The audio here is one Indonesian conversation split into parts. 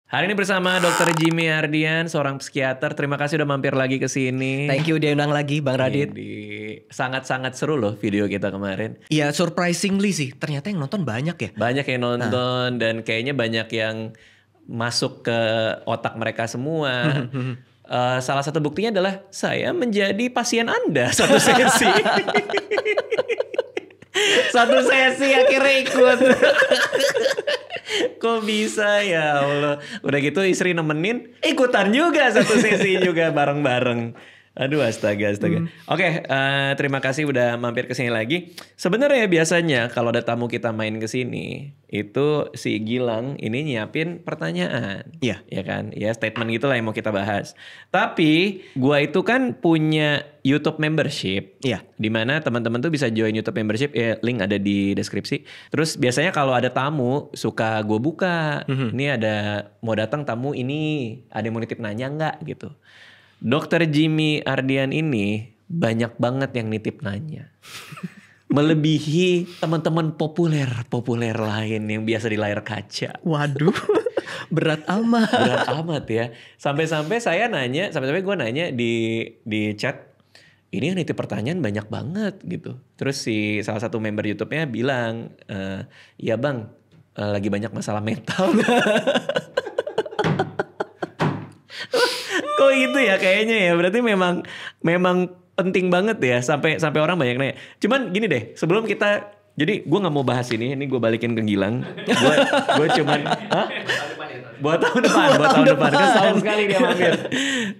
Hari ini bersama Dr. Jimmy Ardian, seorang psikiater. Terima kasih udah mampir lagi ke sini. Thank you udah undang lagi Bang Radit. Sangat-sangat seru loh video kita kemarin. Iya, surprisingly sih, ternyata yang nonton banyak ya. Banyak yang nonton dan kayaknya banyak yang masuk ke otak mereka semua. Salah satu buktinya adalah saya menjadi pasien Anda satu sesi. Satu sesi akhirnya ikut. Kok bisa ya Allah. Udah gitu istri nemenin, ikutan juga satu sesi juga bareng-bareng. Aduh astaga. Oke, terima kasih udah mampir ke sini lagi. Sebenarnya biasanya kalau ada tamu kita main ke sini, itu si Gilang ini nyiapin pertanyaan. Iya. Ya kan? Ya statement gitulah yang mau kita bahas. Tapi gua itu kan punya YouTube membership. Iya. Dimana teman-teman tuh bisa join YouTube membership, ya link ada di deskripsi. Terus biasanya kalau ada tamu suka gue buka. Ini ada mau datang tamu ini, ada yang mau nitip nanya nggak gitu. Dr. Jimmy Ardian ini banyak banget yang nitip nanya. Melebihi teman-teman populer lain yang biasa di layar kaca. Waduh, berat amat. Berat amat ya. Sampai-sampai gue nanya di chat, ini yang nitip pertanyaan banyak banget gitu. Terus si salah satu member YouTube-nya bilang, ya bang, lagi banyak masalah mental. Kok gitu ya kayaknya ya. Berarti memang penting banget ya sampai orang banyak nanya. Cuman gini deh, sebelum kita, jadi gue nggak mau bahas ini gue balikin ke Gilang. Gue cuman, buat tahun depan. Kan setahun sekali dia mampir.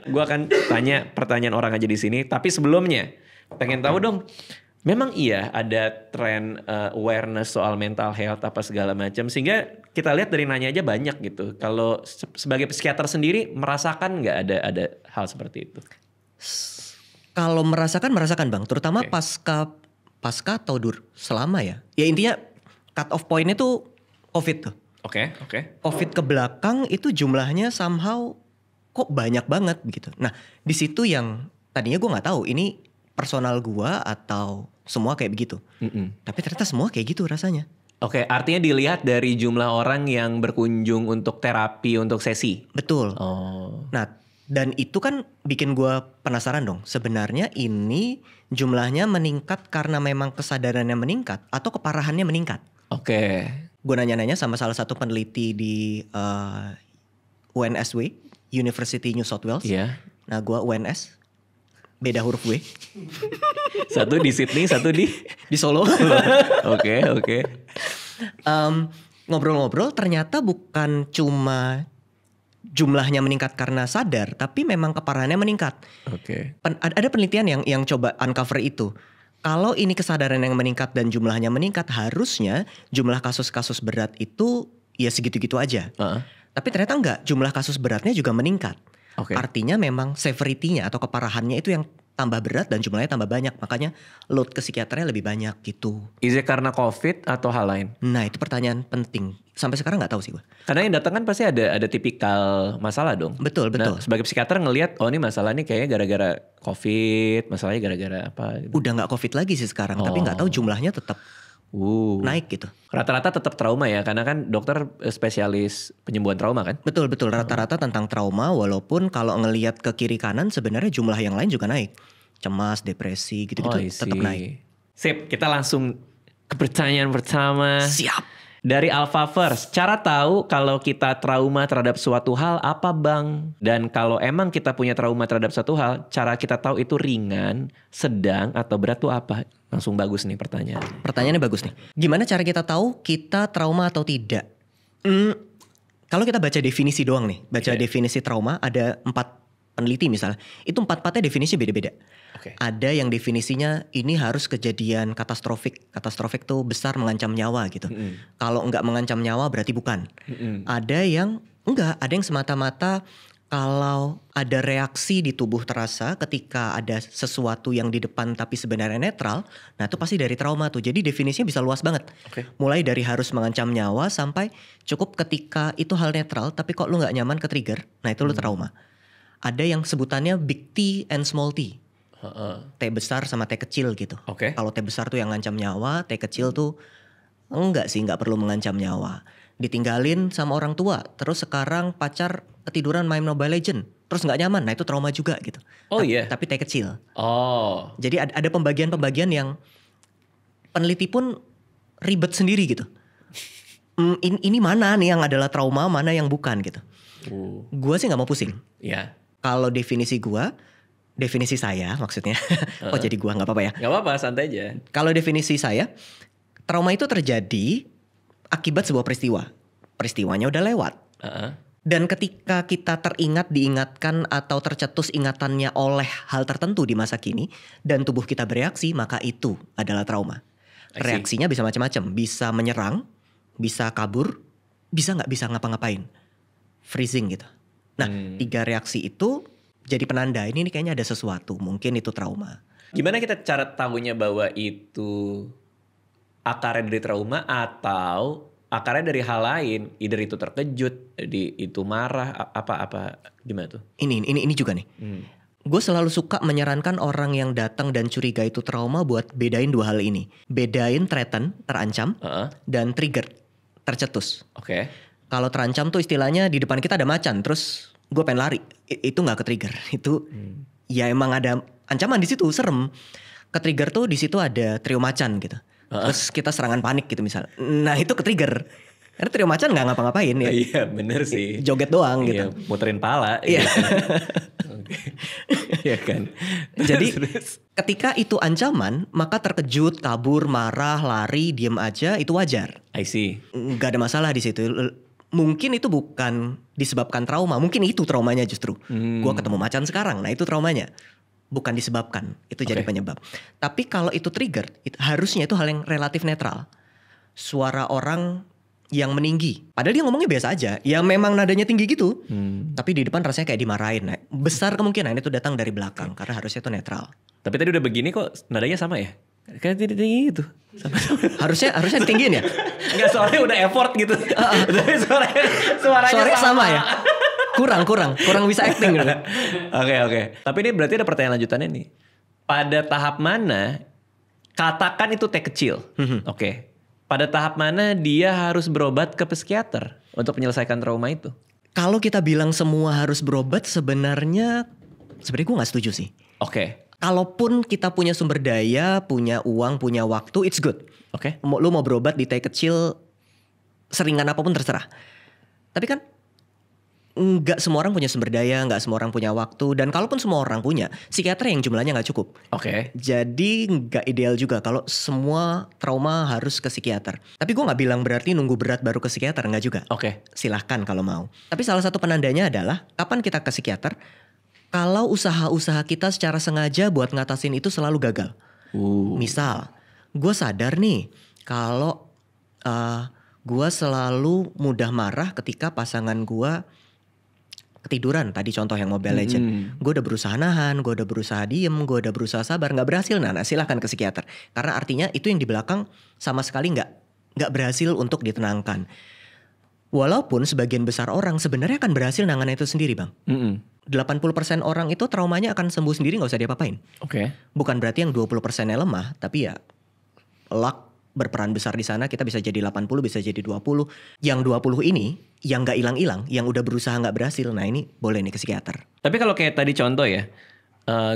Gue akan tanya pertanyaan orang aja di sini. Tapi sebelumnya pengen tahu dong. Memang iya ada tren awareness soal mental health apa segala macam, sehingga kita lihat dari nanya aja banyak gitu. Kalau sebagai psikiater sendiri merasakan nggak ada hal seperti itu? Kalau merasakan Bang, terutama pasca atau selama ya. Ya intinya cut off point-nya tuh COVID tuh. Oke. COVID ke belakang itu jumlahnya somehow kok banyak banget begitu. Nah di situ yang tadinya gue nggak tahu ini personal gua atau semua kayak begitu. Tapi ternyata semua kayak gitu rasanya. Oke, artinya dilihat dari jumlah orang yang berkunjung untuk terapi, untuk sesi. Betul. Oh. Nah, dan itu kan bikin gua penasaran dong. Sebenarnya ini jumlahnya meningkat karena memang kesadarannya meningkat atau keparahannya meningkat. Oke. Gua nanya-nanya sama salah satu peneliti di UNSW, University New South Wales. Iya. Nah, gua UNS. Beda huruf W. Satu di Sydney, satu di Solo. Oke. Ngobrol-ngobrol ternyata bukan cuma jumlahnya meningkat karena sadar, tapi memang keparahannya meningkat. Oke. Ada penelitian yang coba uncover itu. Kalau ini kesadaran yang meningkat dan jumlahnya meningkat, harusnya jumlah kasus-kasus berat itu ya segitu-gitu aja. Tapi ternyata enggak, jumlah kasus beratnya juga meningkat. Okay. Artinya memang severity-nya atau keparahannya itu yang tambah berat dan jumlahnya tambah banyak. Makanya load ke psikiaternya lebih banyak gitu. Is it karena COVID atau hal lain? Nah itu pertanyaan penting. Sampai sekarang gak tahu sih gue. Karena yang datang kan pasti ada tipikal masalah dong. Betul. Nah, sebagai psikiater ngelihat, oh ini masalah ini kayaknya gara-gara COVID. Masalahnya gara-gara apa gitu. Udah gak COVID lagi sih sekarang. Tapi gak tahu jumlahnya tetap naik gitu. Rata-rata tetap trauma ya, karena kan dokter spesialis penyembuhan trauma kan? Betul, rata-rata tentang trauma, walaupun kalau ngelihat ke kiri kanan sebenarnya jumlah yang lain juga naik. Cemas, depresi gitu-gitu tetap naik. Sip, kita langsung ke pertanyaan pertama. Siap. Dari Alphaverse, cara tahu kalau kita trauma terhadap suatu hal apa bang? Dan kalau emang kita punya trauma terhadap suatu hal, cara kita tahu itu ringan, sedang, atau berat tuh apa? Langsung bagus nih pertanyaan. Pertanyaannya bagus nih. Gimana cara kita tahu kita trauma atau tidak? Kalau kita baca definisi doang nih, definisi trauma, ada 4 peneliti misalnya. Itu 4-4nya definisi beda-beda. Ada yang definisinya ini harus kejadian katastrofik. Katastrofik tuh besar mengancam nyawa gitu. Kalau enggak mengancam nyawa berarti bukan. Ada yang enggak, ada yang semata-mata kalau ada reaksi di tubuh terasa ketika ada sesuatu yang di depan tapi sebenarnya netral, nah itu pasti dari trauma tuh. Jadi definisinya bisa luas banget. Mulai dari harus mengancam nyawa sampai cukup ketika itu hal netral tapi kok lu gak nyaman ke trigger, nah itu lu trauma. Ada yang sebutannya big T and small T. T besar sama T kecil gitu. Kalau T besar tuh yang ngancam nyawa, T kecil tuh enggak sih, enggak perlu mengancam nyawa. ditinggalin sama orang tua, terus sekarang pacar ketiduran main Mobile Legend, terus nggak nyaman. Nah itu trauma juga gitu. Oh iya. Tapi kecil. Oh. Jadi ada pembagian-pembagian yang peneliti pun ribet sendiri gitu. Ini mana nih yang adalah trauma, mana yang bukan gitu. Gua sih nggak mau pusing. Ya. Kalau definisi saya maksudnya. Oh jadi gua nggak apa-apa ya. Gak apa-apa, santai aja. Kalau definisi saya, trauma itu terjadi akibat sebuah peristiwa. Peristiwanya udah lewat. Dan ketika kita diingatkan atau tercetus ingatannya oleh hal tertentu di masa kini dan tubuh kita bereaksi, maka itu adalah trauma. Reaksinya bisa macam-macam, bisa menyerang, bisa kabur, bisa nggak bisa ngapa-ngapain, freezing gitu. Nah, 3 reaksi itu jadi penanda ini kayaknya ada sesuatu, mungkin itu trauma. Gimana kita cara tahunya bahwa itu akarnya dari trauma atau akarnya dari hal lain, either itu terkejut, itu marah, apa gimana tuh? Ini juga nih. Gue selalu suka menyarankan orang yang datang dan curiga itu trauma buat bedain 2 hal ini. Bedain threaten, terancam, dan trigger, tercetus. Oke. Kalau terancam tuh istilahnya di depan kita ada macan, terus gue pengen lari. Itu nggak ke-trigger. Itu ya emang ada ancaman di situ, serem. Ke-trigger tuh di situ ada trio macan gitu. Terus kita serangan panik gitu misal. Nah itu ke-trigger. Karena trio macan nggak ngapa-ngapain ya. Iya bener sih. Joget doang gitu. Iya, muterin pala. Iya. Iya kan. Jadi ketika itu ancaman, maka terkejut, kabur, marah, lari, diem aja itu wajar. I see. Nggak ada masalah di situ. Mungkin itu bukan disebabkan trauma, mungkin itu traumanya justru. Gua ketemu macan sekarang, nah itu traumanya. Bukan disebabkan, itu jadi penyebab. Tapi kalau itu trigger, harusnya itu hal yang relatif netral. Suara orang yang meninggi, padahal dia ngomongnya biasa aja, ya memang nadanya tinggi gitu. Tapi di depan rasanya kayak dimarahin. Nah, besar kemungkinan itu datang dari belakang, karena harusnya itu netral. Tapi tadi udah begini kok nadanya sama ya? Kayak tinggi gitu. Harusnya ditinggiin ya? Enggak, soalnya udah effort gitu. Tapi suaranya sama ya? Kurang bisa acting gitu. Oke. Tapi ini berarti ada pertanyaan lanjutannya nih. Pada tahap mana, katakan itu T kecil. Oke. Pada tahap mana dia harus berobat ke psikiater untuk menyelesaikan trauma itu? Kalau kita bilang semua harus berobat, sebenarnya gue gak setuju sih. Oke. Kalaupun kita punya sumber daya, punya uang, punya waktu, it's good. Oke. Lu mau berobat di T kecil, seringan apapun terserah. Tapi kan nggak semua orang punya sumber daya, nggak semua orang punya waktu, dan kalaupun semua orang punya, psikiater yang jumlahnya nggak cukup. Oke. Jadi nggak ideal juga kalau semua trauma harus ke psikiater. Tapi gue nggak bilang berarti nunggu berat baru ke psikiater, nggak juga. Oke. Silahkan kalau mau. Tapi salah satu penandanya adalah kapan kita ke psikiater? Kalau usaha-usaha kita secara sengaja buat ngatasin itu selalu gagal. Misal, gue sadar nih kalau gue selalu mudah marah ketika pasangan gue ketiduran, tadi contoh yang Mobile Legend. Gue udah berusaha nahan, gue udah berusaha diem, gue udah berusaha sabar, gak berhasil. Nah silahkan ke psikiater. Karena artinya itu yang di belakang sama sekali gak berhasil untuk ditenangkan. Walaupun sebagian besar orang sebenarnya akan berhasil nangan itu sendiri bang. 80% orang itu traumanya akan sembuh sendiri, gak usah diapa-apain. Oke. Bukan berarti yang 20%-nya lemah, tapi ya luck berperan besar di sana. Kita bisa jadi 80, bisa jadi 20. Yang 20 ini yang gak hilang-hilang, yang udah berusaha gak berhasil, nah ini boleh nih ke psikiater. Tapi kalau kayak tadi contoh ya,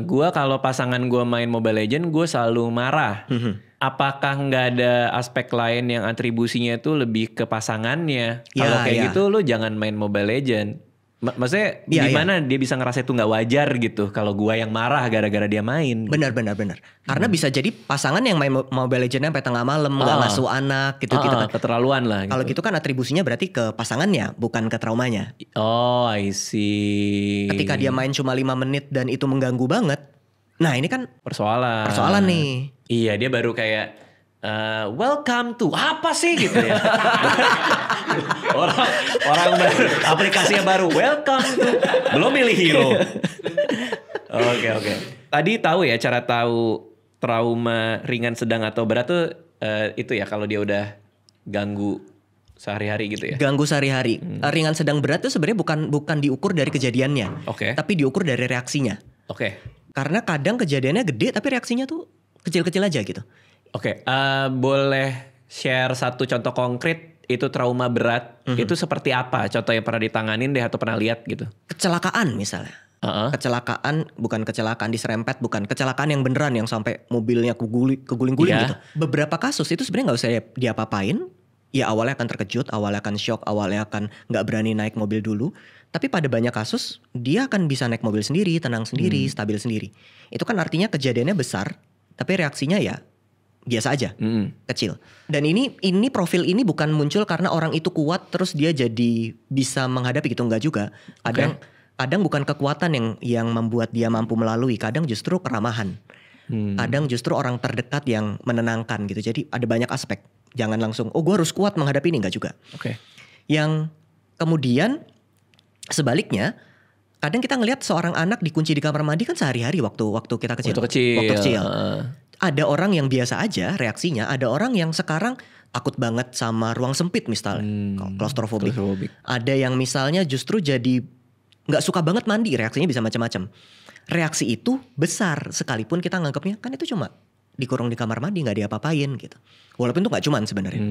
gue kalau pasangan gue main Mobile Legend, gue selalu marah. Apakah nggak ada aspek lain yang atribusinya itu lebih ke pasangannya? Kalau kayak gitu, lo jangan main Mobile Legend. Maksudnya gimana dia bisa ngerasa itu nggak wajar gitu kalau gua yang marah gara-gara dia main? Benar. Karena bisa jadi pasangan yang main Mobile Legends sampai tengah malam nggak ngasuh anak gitu kan. Keterlaluan lah. Kalau gitu kan atribusinya berarti ke pasangannya bukan ke traumanya. Oh, I see. Ketika dia main cuma 5 menit dan itu mengganggu banget. Nah ini kan persoalan nih. Iya, dia baru kayak welcome to apa sih gitu ya. orang baru, aplikasinya baru welcome to, belum milih hero. Oke. Tadi tahu ya cara tahu trauma ringan, sedang atau berat tuh itu ya kalau dia udah ganggu sehari-hari gitu ya. Ganggu sehari-hari. Ringan, sedang, berat tuh sebenarnya bukan diukur dari kejadiannya. Oke. Tapi diukur dari reaksinya. Oke. Karena kadang kejadiannya gede tapi reaksinya tuh kecil-kecil aja gitu. Oke, boleh share satu contoh konkret itu trauma berat, itu seperti apa? Contoh yang pernah ditanganin deh atau pernah lihat gitu. Kecelakaan misalnya. Kecelakaan, bukan kecelakaan diserempet, bukan kecelakaan yang beneran yang sampai mobilnya keguling-guling Iya. gitu. Beberapa kasus itu sebenarnya nggak usah diapa-apain. Ya awalnya akan terkejut, awalnya akan shock, awalnya akan nggak berani naik mobil dulu. Tapi pada banyak kasus dia akan bisa naik mobil sendiri, tenang sendiri, stabil sendiri. Itu kan artinya kejadiannya besar, tapi reaksinya ya biasa aja, kecil. Dan ini profil ini bukan muncul karena orang itu kuat terus dia jadi bisa menghadapi gitu, enggak juga. Kadang bukan kekuatan yang membuat dia mampu melalui, kadang justru keramahan. Kadang justru orang terdekat yang menenangkan gitu. Jadi ada banyak aspek. Jangan langsung, oh gue harus kuat menghadapi ini, enggak juga. Yang kemudian sebaliknya, kadang kita ngelihat seorang anak dikunci di kamar mandi kan sehari-hari waktu kita kecil. Waktu kecil. Ada orang yang biasa aja reaksinya, ada orang yang sekarang takut banget sama ruang sempit misalnya, klaustrofobik. Ada yang misalnya justru jadi nggak suka banget mandi, reaksinya bisa macam-macam. Reaksi itu besar sekalipun kita nganggapnya kan itu cuma dikurung di kamar mandi nggak diapa-apain gitu. Walaupun itu nggak cuman sebenarnya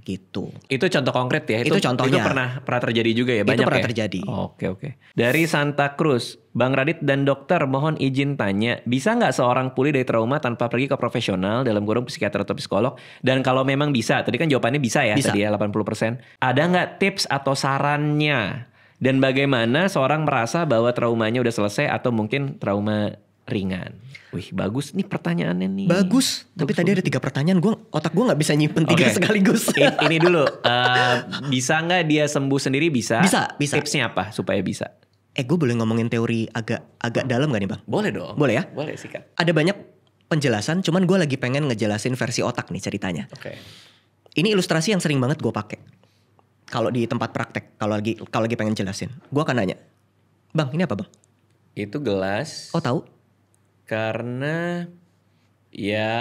gitu. Itu contoh konkret ya. Itu contohnya. Itu pernah terjadi juga ya, banyak itu pernah ya? terjadi. Oke. Dari Santa Cruz, Bang Radit dan dokter mohon izin tanya, bisa nggak seorang pulih dari trauma tanpa pergi ke profesional dalam kurung psikiater atau psikolog? Dan kalau memang bisa, tadi kan jawabannya bisa ya, Bisa. tadi ya 80%. Ada nggak tips atau sarannya? Dan bagaimana seorang merasa bahwa traumanya udah selesai atau mungkin trauma ringan? Wih, bagus nih pertanyaannya nih. Bagus. Tapi tadi ada 3 pertanyaan, otak gue nggak bisa nyimpen 3 sekaligus. Ini dulu, bisa nggak dia sembuh sendiri? Bisa. Bisa. Tipsnya apa supaya bisa? Gue boleh ngomongin teori agak dalam gak nih Bang? Boleh dong. Boleh ya? Boleh sikat. Ada banyak penjelasan, cuman gue lagi pengen ngejelasin versi otak nih ceritanya. Ini ilustrasi yang sering banget gue pakai kalau di tempat praktek, kalau lagi pengen jelasin. Gue akan nanya, Bang ini apa Bang? Itu gelas. Oh tahu? Karena ya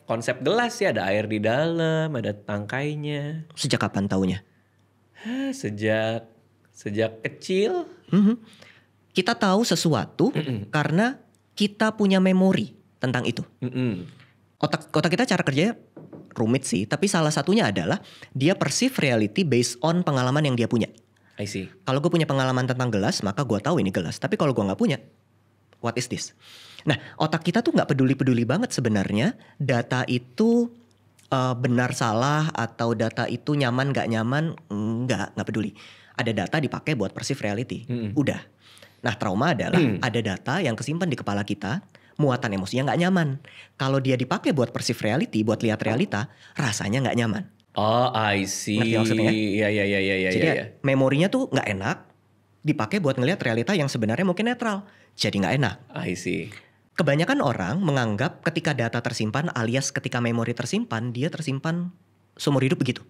konsep gelas sih, ada air di dalam, ada tangkainya. Sejak kapan taunya? Sejak kecil. Kita tahu sesuatu karena kita punya memori tentang itu. Otak kita cara kerjanya rumit sih, tapi salah satunya adalah dia perceive reality based on pengalaman yang dia punya. I see. Kalau gue punya pengalaman tentang gelas, maka gue tahu ini gelas. Tapi kalau gue nggak punya, what is this? Nah, otak kita tuh nggak peduli-peduli banget sebenarnya data itu benar salah atau data itu nyaman nggak nyaman, nggak peduli. Ada data dipakai buat perceive reality, udah. Nah, trauma adalah ada data yang kesimpan di kepala kita, muatan emosinya nggak nyaman. Kalau dia dipakai buat perceive reality, buat lihat realita, rasanya nggak nyaman. Oh, I see. Ngerti maksudnya? Iya. Jadi memorinya tuh nggak enak, dipakai buat ngelihat realita yang sebenarnya mungkin netral. Jadi nggak enak. I see. Kebanyakan orang menganggap ketika data tersimpan alias ketika memori tersimpan, dia tersimpan seumur hidup begitu.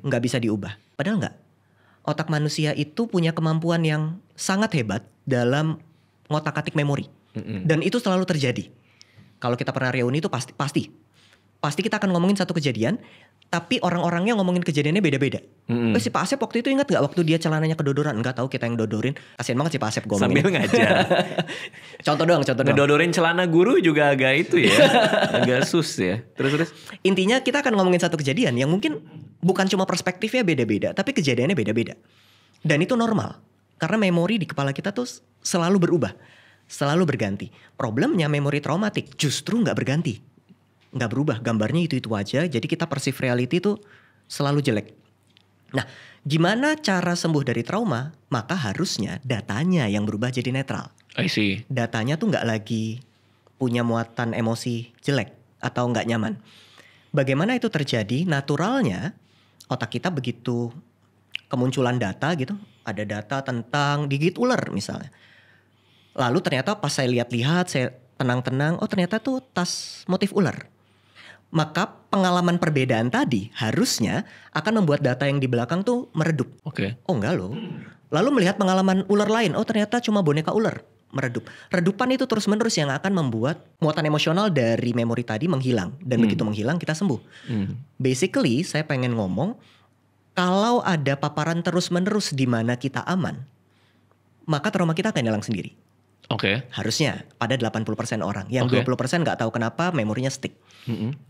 Nggak bisa diubah. Padahal nggak. Otak manusia itu punya kemampuan yang sangat hebat dalam ngotak-atik memori. Dan itu selalu terjadi. Kalau kita pernah reuni itu pasti kita akan ngomongin satu kejadian, tapi orang-orangnya ngomongin kejadiannya beda-beda. Si Pak Asep waktu itu ingat gak waktu dia celananya kedodoran? Enggak tahu, kita yang dodorin. Kasian banget si Pak Asep ngomongin. Sambil ngajar. Contoh doang. Ngedodorin celana guru juga agak itu ya. Agak sus ya. Terus. Intinya kita akan ngomongin satu kejadian yang mungkin bukan cuma perspektifnya beda-beda, tapi kejadiannya beda-beda. Dan itu normal. Karena memori di kepala kita tuh selalu berubah. Selalu berganti. Problemnya memori traumatik justru gak berganti. Gak berubah, gambarnya itu aja. Jadi kita perceive reality tuh selalu jelek. Nah, gimana cara sembuh dari trauma? Maka harusnya datanya yang berubah jadi netral. I see. Datanya tuh gak lagi punya muatan emosi jelek atau gak nyaman. Bagaimana itu terjadi? Naturalnya otak kita begitu kemunculan data gitu. Ada data tentang gigit ular misalnya. Lalu ternyata pas saya lihat-lihat, saya tenang-tenang, oh ternyata tuh tas motif ular. Maka pengalaman perbedaan tadi harusnya akan membuat data yang di belakang tuh meredup. Oh enggak loh. Lalu melihat pengalaman ular lain, oh ternyata cuma boneka ular, meredup. Redupan itu terus-menerus yang akan membuat muatan emosional dari memori tadi menghilang. Dan begitu menghilang kita sembuh. Basically saya pengen ngomong, kalau ada paparan terus-menerus di mana kita aman, maka trauma kita akan hilang sendiri. Harusnya pada 80% orang. Yang 20% gak tahu kenapa memorinya stick.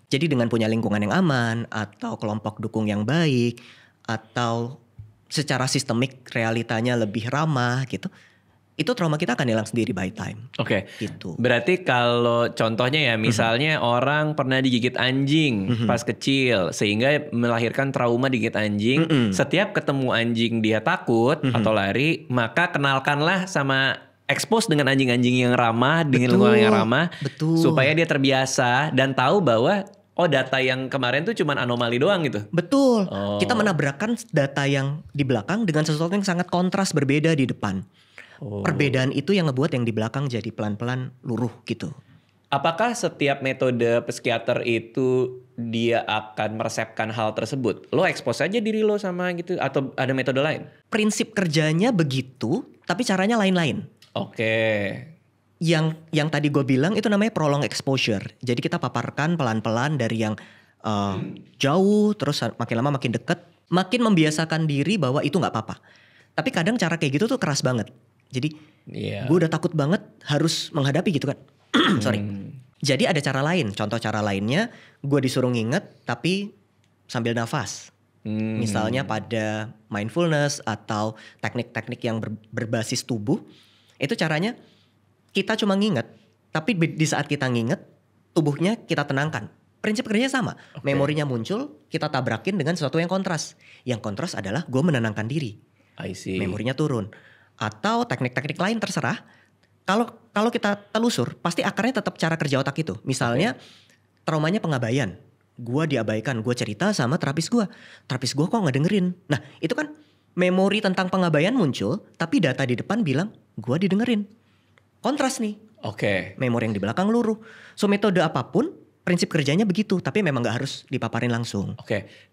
Jadi dengan punya lingkungan yang aman, atau kelompok dukung yang baik, atau secara sistemik realitanya lebih ramah gitu, itu trauma kita akan hilang sendiri by time. Oke. Gitu. Berarti kalau contohnya ya misalnya orang pernah digigit anjing pas kecil sehingga melahirkan trauma digigit anjing. Setiap ketemu anjing dia takut atau lari, maka kenalkanlah sama expose dengan anjing-anjing yang ramah, dengan lingkungan yang ramah, supaya dia terbiasa dan tahu bahwa data yang kemarin tuh cuman anomali doang gitu. Betul. Kita menabrakkan data yang di belakang dengan sesuatu yang sangat kontras berbeda di depan. Perbedaan itu yang ngebuat yang di belakang jadi pelan-pelan luruh gitu. Apakah setiap metode psikiater itu dia akan meresepkan hal tersebut? Lo expose aja diri lo sama gitu atau ada metode lain? Prinsip kerjanya begitu, tapi caranya lain-lain. Oke. Yang tadi gue bilang itu namanya prolong exposure. Jadi kita paparkan pelan-pelan dari yang jauh, terus makin lama makin deket, makin membiasakan diri bahwa itu nggak apa-apa. Tapi kadang cara kayak gitu tuh keras banget. Jadi gue udah takut banget harus menghadapi gitu kan. Sorry. Jadi ada cara lain. Contoh cara lainnya, gue disuruh nginget tapi sambil nafas. Misalnya pada mindfulness atau teknik-teknik yang berbasis tubuh. Itu caranya kita cuma nginget. Tapi di saat kita nginget, tubuhnya kita tenangkan. Prinsip kerjanya sama. Memorinya muncul, kita tabrakin dengan sesuatu yang kontras. Yang kontras adalah gue menenangkan diri. I see. Memorinya turun. Atau teknik-teknik lain terserah. Kalau kita telusur, pasti akarnya tetap cara kerja otak itu. Misalnya traumanya pengabaian. Gue diabaikan, gue cerita sama terapis gue. Terapis gue kok gak dengerin. Nah itu kan memori tentang pengabaian muncul, tapi data di depan bilang gue didengerin. Kontras nih. Memori yang di belakang luruh. So metode apapun, prinsip kerjanya begitu, tapi memang gak harus dipaparin langsung.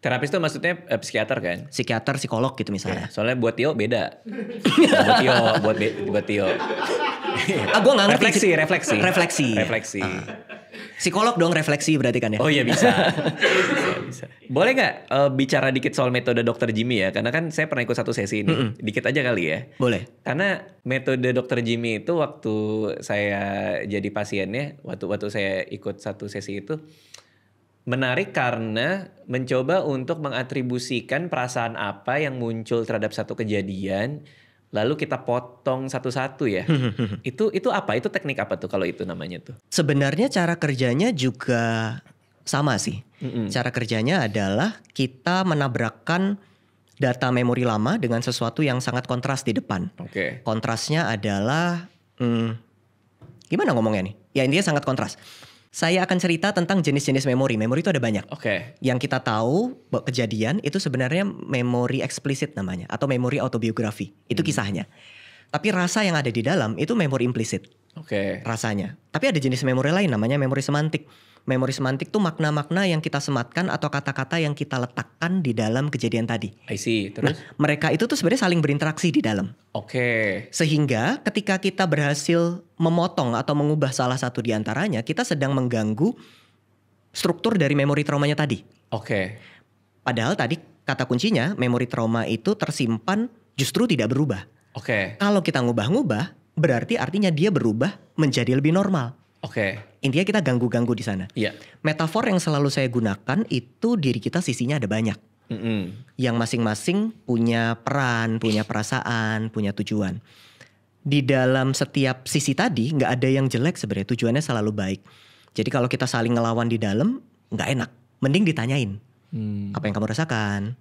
Terapis itu maksudnya psikiater kan? Psikiater, psikolog gitu misalnya. Soalnya buat Tio beda. buat Tio. Gue gak ngerti. Refleksi. Psikolog dong refleksi berarti kan ya? Oh iya bisa. bisa. Boleh gak bicara dikit soal metode Dr. Jimmy ya? Karena kan saya pernah ikut satu sesi ini. Dikit aja kali ya. Boleh. Karena metode Dr. Jimmy itu waktu saya jadi pasiennya, waktu saya ikut satu sesi itu menarik karena mencoba untuk mengatribusikan perasaan apa yang muncul terhadap satu kejadian, lalu kita potong satu-satu ya. Itu apa? Itu teknik apa tuh kalau itu namanya tuh? Sebenarnya cara kerjanya juga sama sih. Cara kerjanya adalah kita menabrakkan data memori lama dengan sesuatu yang sangat kontras di depan. Kontrasnya adalah gimana ngomongnya nih? Ya intinya sangat kontras. Saya akan cerita tentang jenis-jenis memori. Memori itu ada banyak. Yang kita tahu kejadian itu sebenarnya memori eksplisit namanya. Atau memori autobiografi. Itu kisahnya. Tapi rasa yang ada di dalam itu memori implisit. Rasanya. Tapi ada jenis memori lain namanya memori semantik. Memori semantik itu makna-makna yang kita sematkan atau kata-kata yang kita letakkan di dalam kejadian tadi. I see. Terus? Nah, mereka itu tuh sebenarnya saling berinteraksi di dalam. Sehingga ketika kita berhasil memotong atau mengubah salah satu di antaranya, kita sedang mengganggu struktur dari memori traumanya tadi. Padahal tadi kata kuncinya memori trauma itu tersimpan justru tidak berubah. Kalau kita ngubah-ngubah, berarti artinya dia berubah menjadi lebih normal. Intinya kita ganggu-ganggu di sana. Metafor yang selalu saya gunakan itu diri kita sisinya ada banyak. Yang masing-masing punya peran, punya perasaan, punya tujuan. Di dalam setiap sisi tadi nggak ada yang jelek sebenarnya, tujuannya selalu baik. Jadi kalau kita saling ngelawan di dalam nggak enak. Mending ditanyain apa yang kamu rasakan,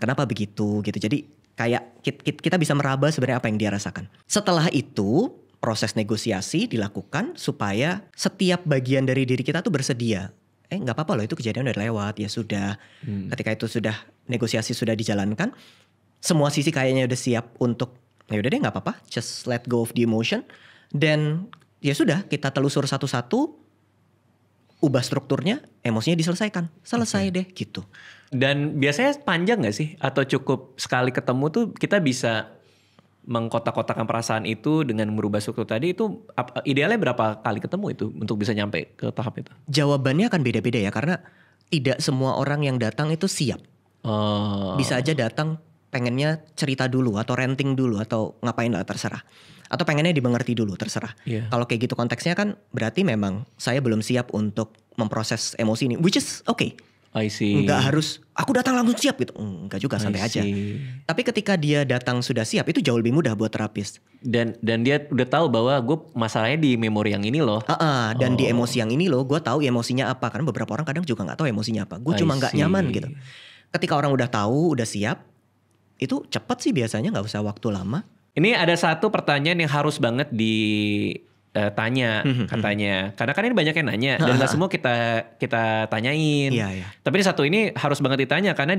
kenapa begitu gitu. Jadi kayak kita bisa meraba sebenarnya apa yang dia rasakan. Setelah itu proses negosiasi dilakukan supaya setiap bagian dari diri kita tuh bersedia. Gak apa-apa loh, itu kejadian udah lewat, ya sudah. Ketika itu sudah negosiasi sudah dijalankan, semua sisi kayaknya udah siap untuk ya udah deh gak apa-apa, just let go of the emotion. Dan ya sudah, kita telusur satu-satu, ubah strukturnya, emosinya diselesaikan. Selesai deh gitu. Dan biasanya panjang gak sih? Atau cukup sekali ketemu tuh kita bisa mengkotak-kotakan perasaan itu dengan merubah struktur tadi, itu idealnya berapa kali ketemu itu untuk bisa nyampe ke tahap itu? Jawabannya akan beda-beda ya, karena tidak semua orang yang datang itu siap. Bisa aja datang pengennya cerita dulu atau ranting dulu atau ngapain lah, terserah. Atau pengennya dimengerti dulu, terserah. Kalau kayak gitu konteksnya kan berarti memang saya belum siap untuk memproses emosi ini, which is okay. I see. Nggak harus aku datang langsung siap gitu. Enggak juga, santai I aja. see. Tapi ketika dia datang sudah siap itu jauh lebih mudah buat terapis. Dan dia udah tahu bahwa gue masalahnya di memori yang ini loh. Dan di emosi yang ini loh, gue tahu emosinya apa. Karena beberapa orang kadang juga nggak tahu emosinya apa. Gue cuma nggak nyaman gitu. Ketika orang udah tahu, udah siap, itu cepet sih biasanya, nggak usah waktu lama. Ini ada satu pertanyaan yang harus banget ditanya katanya. Karena kan ini banyak yang nanya dan nggak semua kita tanyain. Iya. Tapi ini satu ini harus banget ditanya karena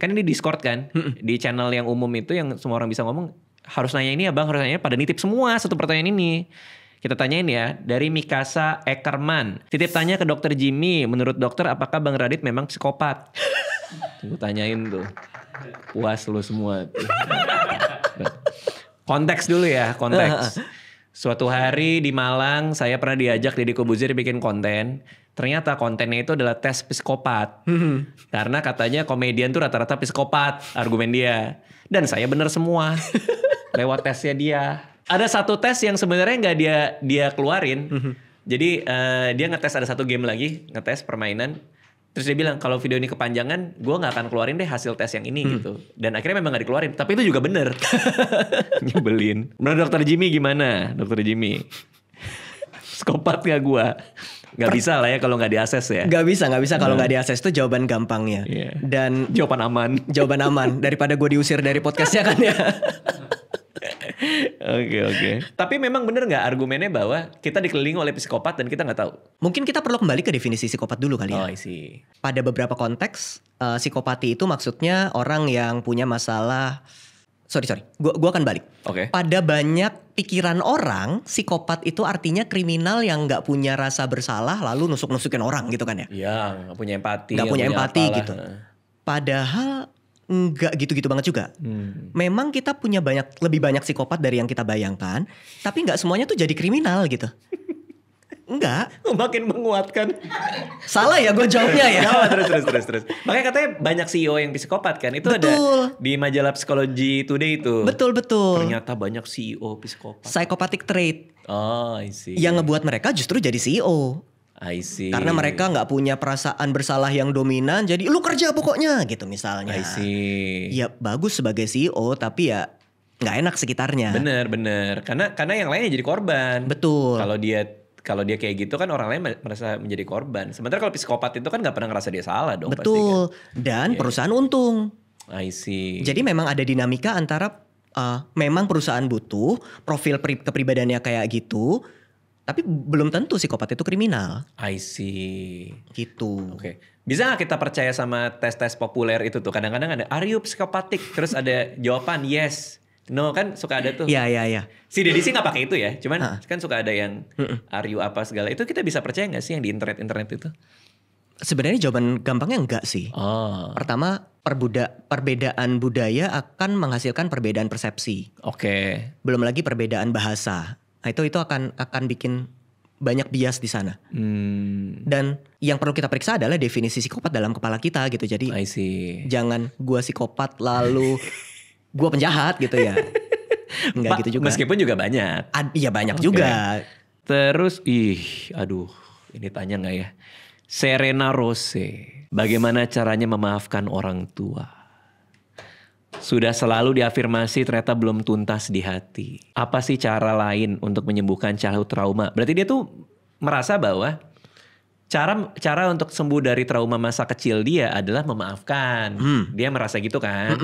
kan ini Discord kan, di channel yang umum itu yang semua orang bisa ngomong, harus nanya ini ya bang, harus nanya, pada nitip semua satu pertanyaan ini. Kita tanyain ya, dari Mikasa Eckerman. Titip tanya ke dokter Jimmy, menurut dokter apakah Bang Radit memang psikopat? Gue tanyain tuh, puas lo semua. Konteks dulu ya, konteks. Suatu hari di Malang saya pernah diajak Deddy Corbuzier bikin konten. Ternyata kontennya itu adalah tes psikopat. Karena katanya komedian tuh rata-rata psikopat, argumen dia. Dan saya bener semua lewat tesnya dia. Ada satu tes yang sebenarnya nggak dia keluarin. Jadi dia ngetes, ada satu game lagi, ngetes permainan. Terus dia bilang kalau video ini kepanjangan, gue nggak akan keluarin deh hasil tes yang ini gitu. Dan akhirnya memang nggak dikeluarin. Tapi itu juga bener. Nyebelin. Menurut dokter Jimmy gimana? Dokter Jimmy, psikopat nggak gue? Nggak bisa lah ya kalau nggak diakses ya. Nggak bisa kalau nggak diakses, itu jawaban gampangnya. Dan jawaban aman. Daripada gue diusir dari podcastnya kan ya. Oke. Tapi memang bener nggak argumennya bahwa kita dikelilingi oleh psikopat dan kita nggak tahu? Mungkin kita perlu kembali ke definisi psikopat dulu kali ya. Oh, I see. Pada beberapa konteks, psikopati itu maksudnya orang yang punya masalah. Sorry. Gua akan balik. Oke. Pada banyak pikiran orang, psikopat itu artinya kriminal yang nggak punya rasa bersalah lalu nusuk-nusukin orang gitu kan ya? Iya, nggak punya empati. Nggak punya empati apalah. gitu. Padahal nggak gitu-gitu banget juga. Memang kita punya lebih banyak psikopat dari yang kita bayangkan, tapi nggak semuanya tuh jadi kriminal gitu. Enggak. Makin menguatkan. Salah ya gue jawabnya ya. Terus. Makanya katanya banyak CEO yang psikopat kan. Itu Betul. ada di majalah Psychology Today itu. Betul. Ternyata banyak CEO psikopat. Psychopathic trait. Oh, I see. Yang ngebuat mereka justru jadi CEO. I see. Karena mereka nggak punya perasaan bersalah yang dominan, jadi lu kerja pokoknya gitu misalnya. I see. Ya bagus sebagai CEO, tapi ya nggak enak sekitarnya. Bener. Karena yang lainnya jadi korban. Betul. Kalau dia kayak gitu kan orang lain merasa menjadi korban. Sementara kalau psikopat itu kan nggak pernah ngerasa dia salah dong. Betul. Pasti kan? Dan perusahaan untung. I see. Jadi memang ada dinamika antara memang perusahaan butuh profil kepribadiannya kayak gitu, tapi belum tentu psikopat itu kriminal. I see. Gitu. Oke. Bisa gak kita percaya sama tes-tes populer itu tuh? Kadang-kadang ada, are you psychopathic? Terus ada jawaban yes. No, kan suka ada tuh. Iya. Si Deddy sih gak pakai itu ya. Cuman kan suka ada yang are you apa segala. Itu kita bisa percaya gak sih yang di internet itu? Sebenarnya jawaban gampangnya enggak sih. Pertama, perbedaan budaya akan menghasilkan perbedaan persepsi. Oke. Belum lagi perbedaan bahasa. Nah, itu akan bikin banyak bias di sana. Dan yang perlu kita periksa adalah definisi psikopat dalam kepala kita gitu. Jadi I see. jangan gua psikopat lalu gua penjahat gitu ya. Enggak gitu juga. Meskipun juga banyak. Iya banyak juga. Terus aduh, ini tanya gak ya? Serena Rose, bagaimana caranya memaafkan orang tua? Sudah selalu diafirmasi ternyata belum tuntas di hati. Apa sih cara lain untuk menyembuhkan childhood trauma? Berarti dia tuh merasa bahwa cara untuk sembuh dari trauma masa kecil dia adalah memaafkan. Dia merasa gitu kan.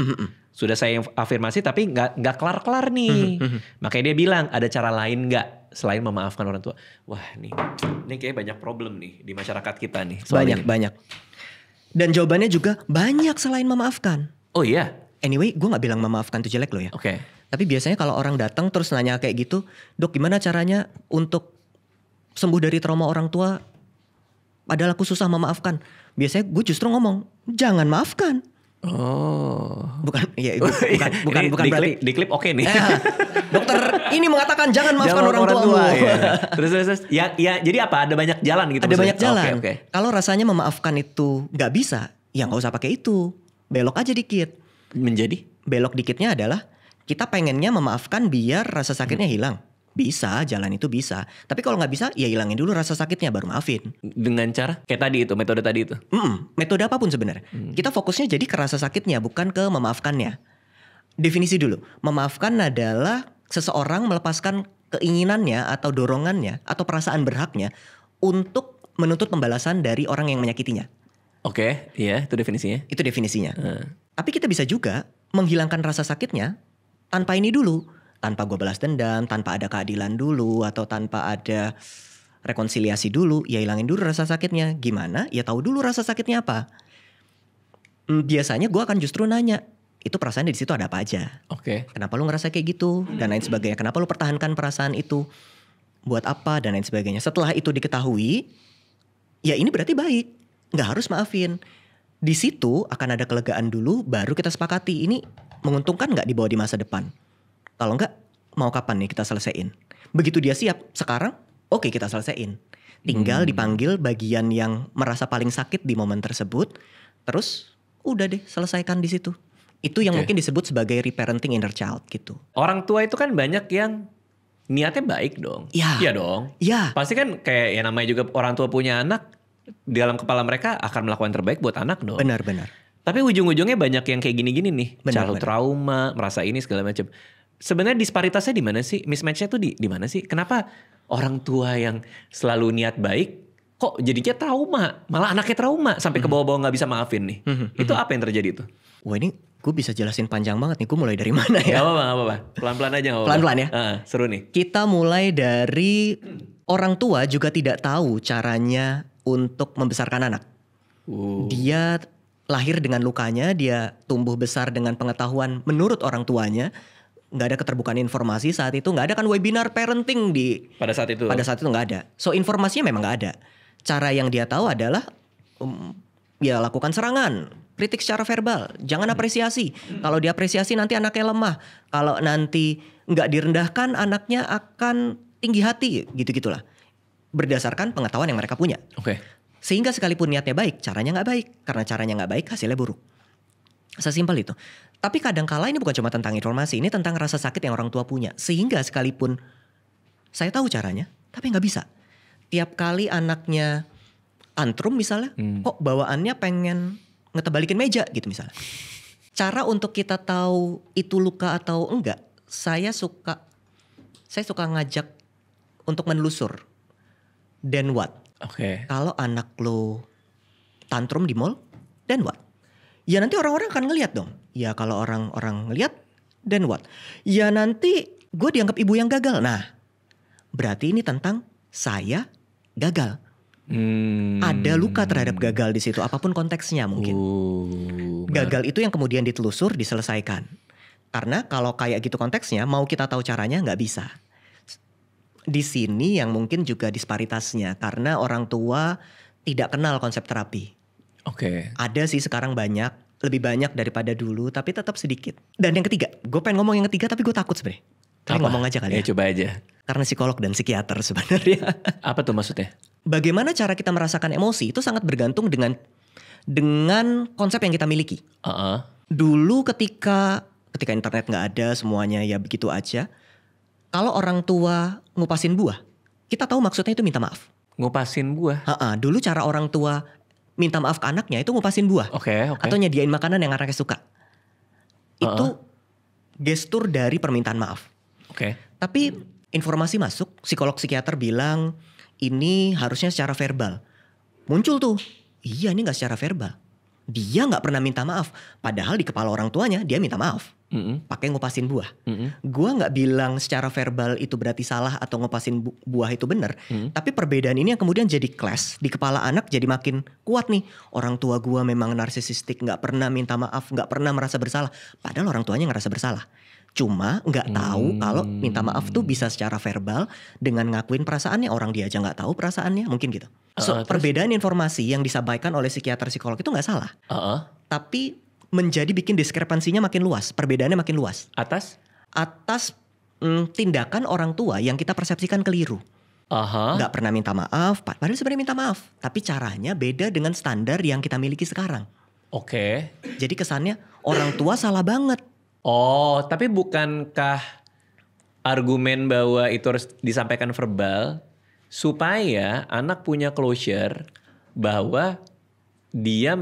Sudah saya afirmasi tapi nggak kelar-kelar nih. Makanya dia bilang ada cara lain nggak selain memaafkan orang tua. Wah ini kayak banyak problem nih di masyarakat kita nih. Banyak. Dan jawabannya juga banyak selain memaafkan. Oh iya. Anyway, gue gak bilang memaafkan itu jelek loh ya. Oke. Tapi biasanya kalau orang datang terus nanya kayak gitu, dok gimana caranya untuk sembuh dari trauma orang tua? Padahal aku susah memaafkan. Biasanya gue justru ngomong, jangan maafkan. Oh. Bukan berarti. Di klip oke nih. Dokter ini mengatakan jangan maafkan orang tua. Ya. Terus. Ya, jadi apa? Ada banyak jalan gitu. Ada banyak jalan. Okay. Kalau rasanya memaafkan itu gak bisa, ya gak usah pakai itu. Belok aja dikit. Menjadi? Belok dikitnya adalah kita pengennya memaafkan biar rasa sakitnya hilang. Bisa, jalan itu bisa. Tapi kalau nggak bisa, ya hilangin dulu rasa sakitnya baru maafin. Dengan cara kayak tadi itu, metode tadi itu. Metode apapun sebenarnya. Kita fokusnya jadi ke rasa sakitnya, bukan ke memaafkannya. Definisi dulu. Memaafkan adalah seseorang melepaskan keinginannya atau dorongannya atau perasaan berhaknya untuk menuntut pembalasan dari orang yang menyakitinya. Oke, iya itu definisinya. Itu definisinya. Tapi kita bisa juga menghilangkan rasa sakitnya tanpa ini dulu. Tanpa gue balas dendam, tanpa ada keadilan dulu, atau tanpa ada rekonsiliasi dulu. Ya hilangin dulu rasa sakitnya. Gimana? Ya tahu dulu rasa sakitnya apa. Biasanya gue akan justru nanya, itu perasaan di situ ada apa aja? Oke. Kenapa lu ngerasa kayak gitu? Dan lain sebagainya. Kenapa lu pertahankan perasaan itu? Buat apa? Dan lain sebagainya. Setelah itu diketahui, ya ini berarti baik. Nggak harus maafin. Di situ akan ada kelegaan dulu, baru kita sepakati. Ini menguntungkan nggak dibawa di masa depan? Kalau nggak, mau kapan nih kita selesaiin? Begitu dia siap, sekarang oke kita selesaiin. Tinggal dipanggil bagian yang merasa paling sakit di momen tersebut. Terus udah deh selesaikan di situ. Itu yang mungkin disebut sebagai reparenting inner child gitu. Orang tua itu kan banyak yang niatnya baik dong. Iya. Iya dong. Iya. Pasti kan kayak ya namanya juga orang tua punya anak, di dalam kepala mereka akan melakukan terbaik buat anak dong. Benar-benar. Tapi ujung-ujungnya banyak yang kayak gini-gini nih. Benar, Childhood trauma, merasa ini segala macam. Sebenarnya disparitasnya di mana sih? Mismatchnya tuh di mana sih? Kenapa orang tua yang selalu niat baik kok jadinya trauma? Malah anaknya trauma sampai ke bawah-bawah nggak bisa maafin nih. Itu apa yang terjadi tuh? Wah ini gue bisa jelasin panjang banget nih. Gue mulai dari mana ya? Gak apa-apa. Pelan-pelan aja gak apa-apa. Pelan-pelan ya? Seru nih. Kita mulai dari orang tua juga tidak tahu caranya untuk membesarkan anak. Dia lahir dengan lukanya, dia tumbuh besar dengan pengetahuan menurut orang tuanya. Nggak ada keterbukaan informasi saat itu, nggak ada kan webinar parenting pada saat itu nggak ada. So informasinya memang nggak ada. Cara yang dia tahu adalah ya lakukan serangan, kritik secara verbal, jangan apresiasi. Kalau diapresiasi nanti anaknya lemah. Kalau nanti nggak direndahkan anaknya akan tinggi hati, gitu-gitulah. Berdasarkan pengetahuan yang mereka punya. Oke. Sehingga sekalipun niatnya baik, caranya nggak baik. Karena caranya nggak baik, hasilnya buruk. Sesimpel itu. Tapi kadangkala ini bukan cuma tentang informasi, ini tentang rasa sakit yang orang tua punya. Sehingga sekalipun saya tahu caranya, tapi nggak bisa. Tiap kali anaknya tantrum misalnya, kok bawaannya pengen ngetebalikin meja gitu misalnya. Cara untuk kita tahu itu luka atau enggak, saya suka ngajak untuk menelusur. Then what? Oke. Kalau anak lo tantrum di mall, then what? Ya nanti orang-orang akan ngelihat dong. Ya kalau orang-orang ngelihat, then what? Ya nanti gue dianggap ibu yang gagal. Nah, berarti ini tentang saya gagal. Ada luka terhadap gagal di situ, apapun konteksnya mungkin. Gagal itu yang kemudian ditelusur, diselesaikan. Karena kalau kayak gitu konteksnya, mau kita tahu caranya nggak bisa. Di sini yang mungkin juga disparitasnya, karena orang tua tidak kenal konsep terapi. Oke. Ada sih sekarang banyak, lebih banyak daripada dulu, tapi tetap sedikit. Dan yang ketiga, gue pengen ngomong yang ketiga tapi gue takut sebenarnya. Tapi ngomong aja kali ya. Coba aja. Karena psikolog dan psikiater sebenarnya. Apa tuh maksudnya? Bagaimana cara kita merasakan emosi itu sangat bergantung dengan konsep yang kita miliki. Dulu ketika internet nggak ada, semuanya ya begitu aja. Kalau orang tua ngupasin buah, kita tahu maksudnya itu minta maaf. Ngupasin buah? Dulu cara orang tua minta maaf ke anaknya itu ngupasin buah. Oke. Atau nyediain makanan yang anaknya suka. Itu gestur dari permintaan maaf. Oke. Tapi informasi masuk, psikolog psikiater bilang ini harusnya secara verbal. Muncul tuh, iya ini gak secara verbal. Dia gak pernah minta maaf. Padahal di kepala orang tuanya dia minta maaf. Pakai ngupasin buah. Gua gak bilang secara verbal itu berarti salah atau ngupasin buah itu benar. Tapi perbedaan ini yang kemudian jadi clash di kepala anak, jadi makin kuat nih. Orang tua gua memang narsisistik, gak pernah minta maaf, gak pernah merasa bersalah. Padahal orang tuanya ngerasa bersalah. Cuma gak tahu kalau minta maaf tuh bisa secara verbal dengan ngakuin perasaannya. Orang dia aja gak tahu perasaannya, mungkin gitu. Perbedaan informasi yang disampaikan oleh psikiater psikolog itu gak salah. Tapi menjadi bikin diskrepansinya makin luas, perbedaannya makin luas. Atas tindakan orang tua yang kita persepsikan keliru. Gak pernah minta maaf, padahal sebenarnya minta maaf. Tapi caranya beda dengan standar yang kita miliki sekarang. Oke. Jadi kesannya orang tua salah banget. Oh, tapi bukankah argumen bahwa itu harus disampaikan verbal supaya anak punya closure bahwa dia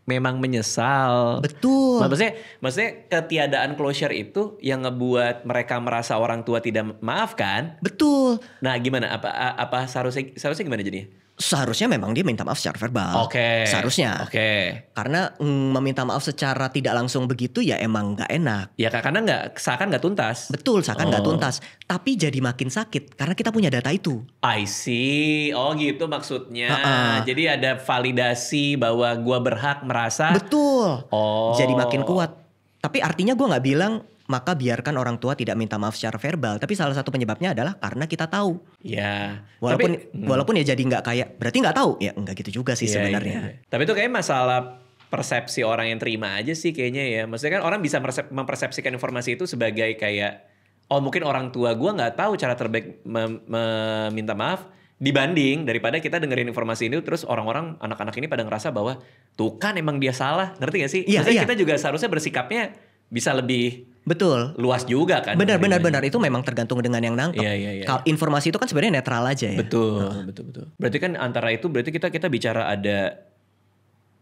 memang menyesal. Betul. Maksudnya ketiadaan closure itu yang ngebuat mereka merasa orang tua tidak maafkan. Betul. Nah, gimana? Apa seharusnya gimana jadinya? Seharusnya memang dia minta maaf secara verbal. Oke. Seharusnya. Oke. Karena meminta maaf secara tidak langsung begitu ya emang nggak enak. Ya karena seakan nggak tuntas. Betul, seakan nggak tuntas. Tapi jadi makin sakit karena kita punya data itu. I see. Oh gitu maksudnya. Jadi ada validasi bahwa gua berhak merasa. Betul. Oh. Jadi makin kuat. Tapi artinya gue nggak bilang maka biarkan orang tua tidak minta maaf secara verbal. Tapi salah satu penyebabnya adalah karena kita tahu. Ya. Walaupun ya jadi nggak kayak berarti nggak tahu. Ya enggak gitu juga sih sebenarnya. Iya. Tapi itu kayak masalah persepsi orang yang terima aja sih kayaknya ya. Maksudnya kan orang bisa mempersepsikan informasi itu sebagai kayak oh mungkin orang tua gue nggak tahu cara terbaik meminta maaf dibanding daripada kita dengerin informasi ini terus orang-orang anak-anak ini pada ngerasa bahwa tuh kan emang dia salah. Ngerti gak sih? Maksudnya kita juga seharusnya bersikapnya bisa lebih betul luas juga kan. Benar itu memang tergantung dengan yang nangkep. Iya. Kalau informasi itu kan sebenarnya netral aja ya. Betul. Berarti kan antara itu berarti kita bicara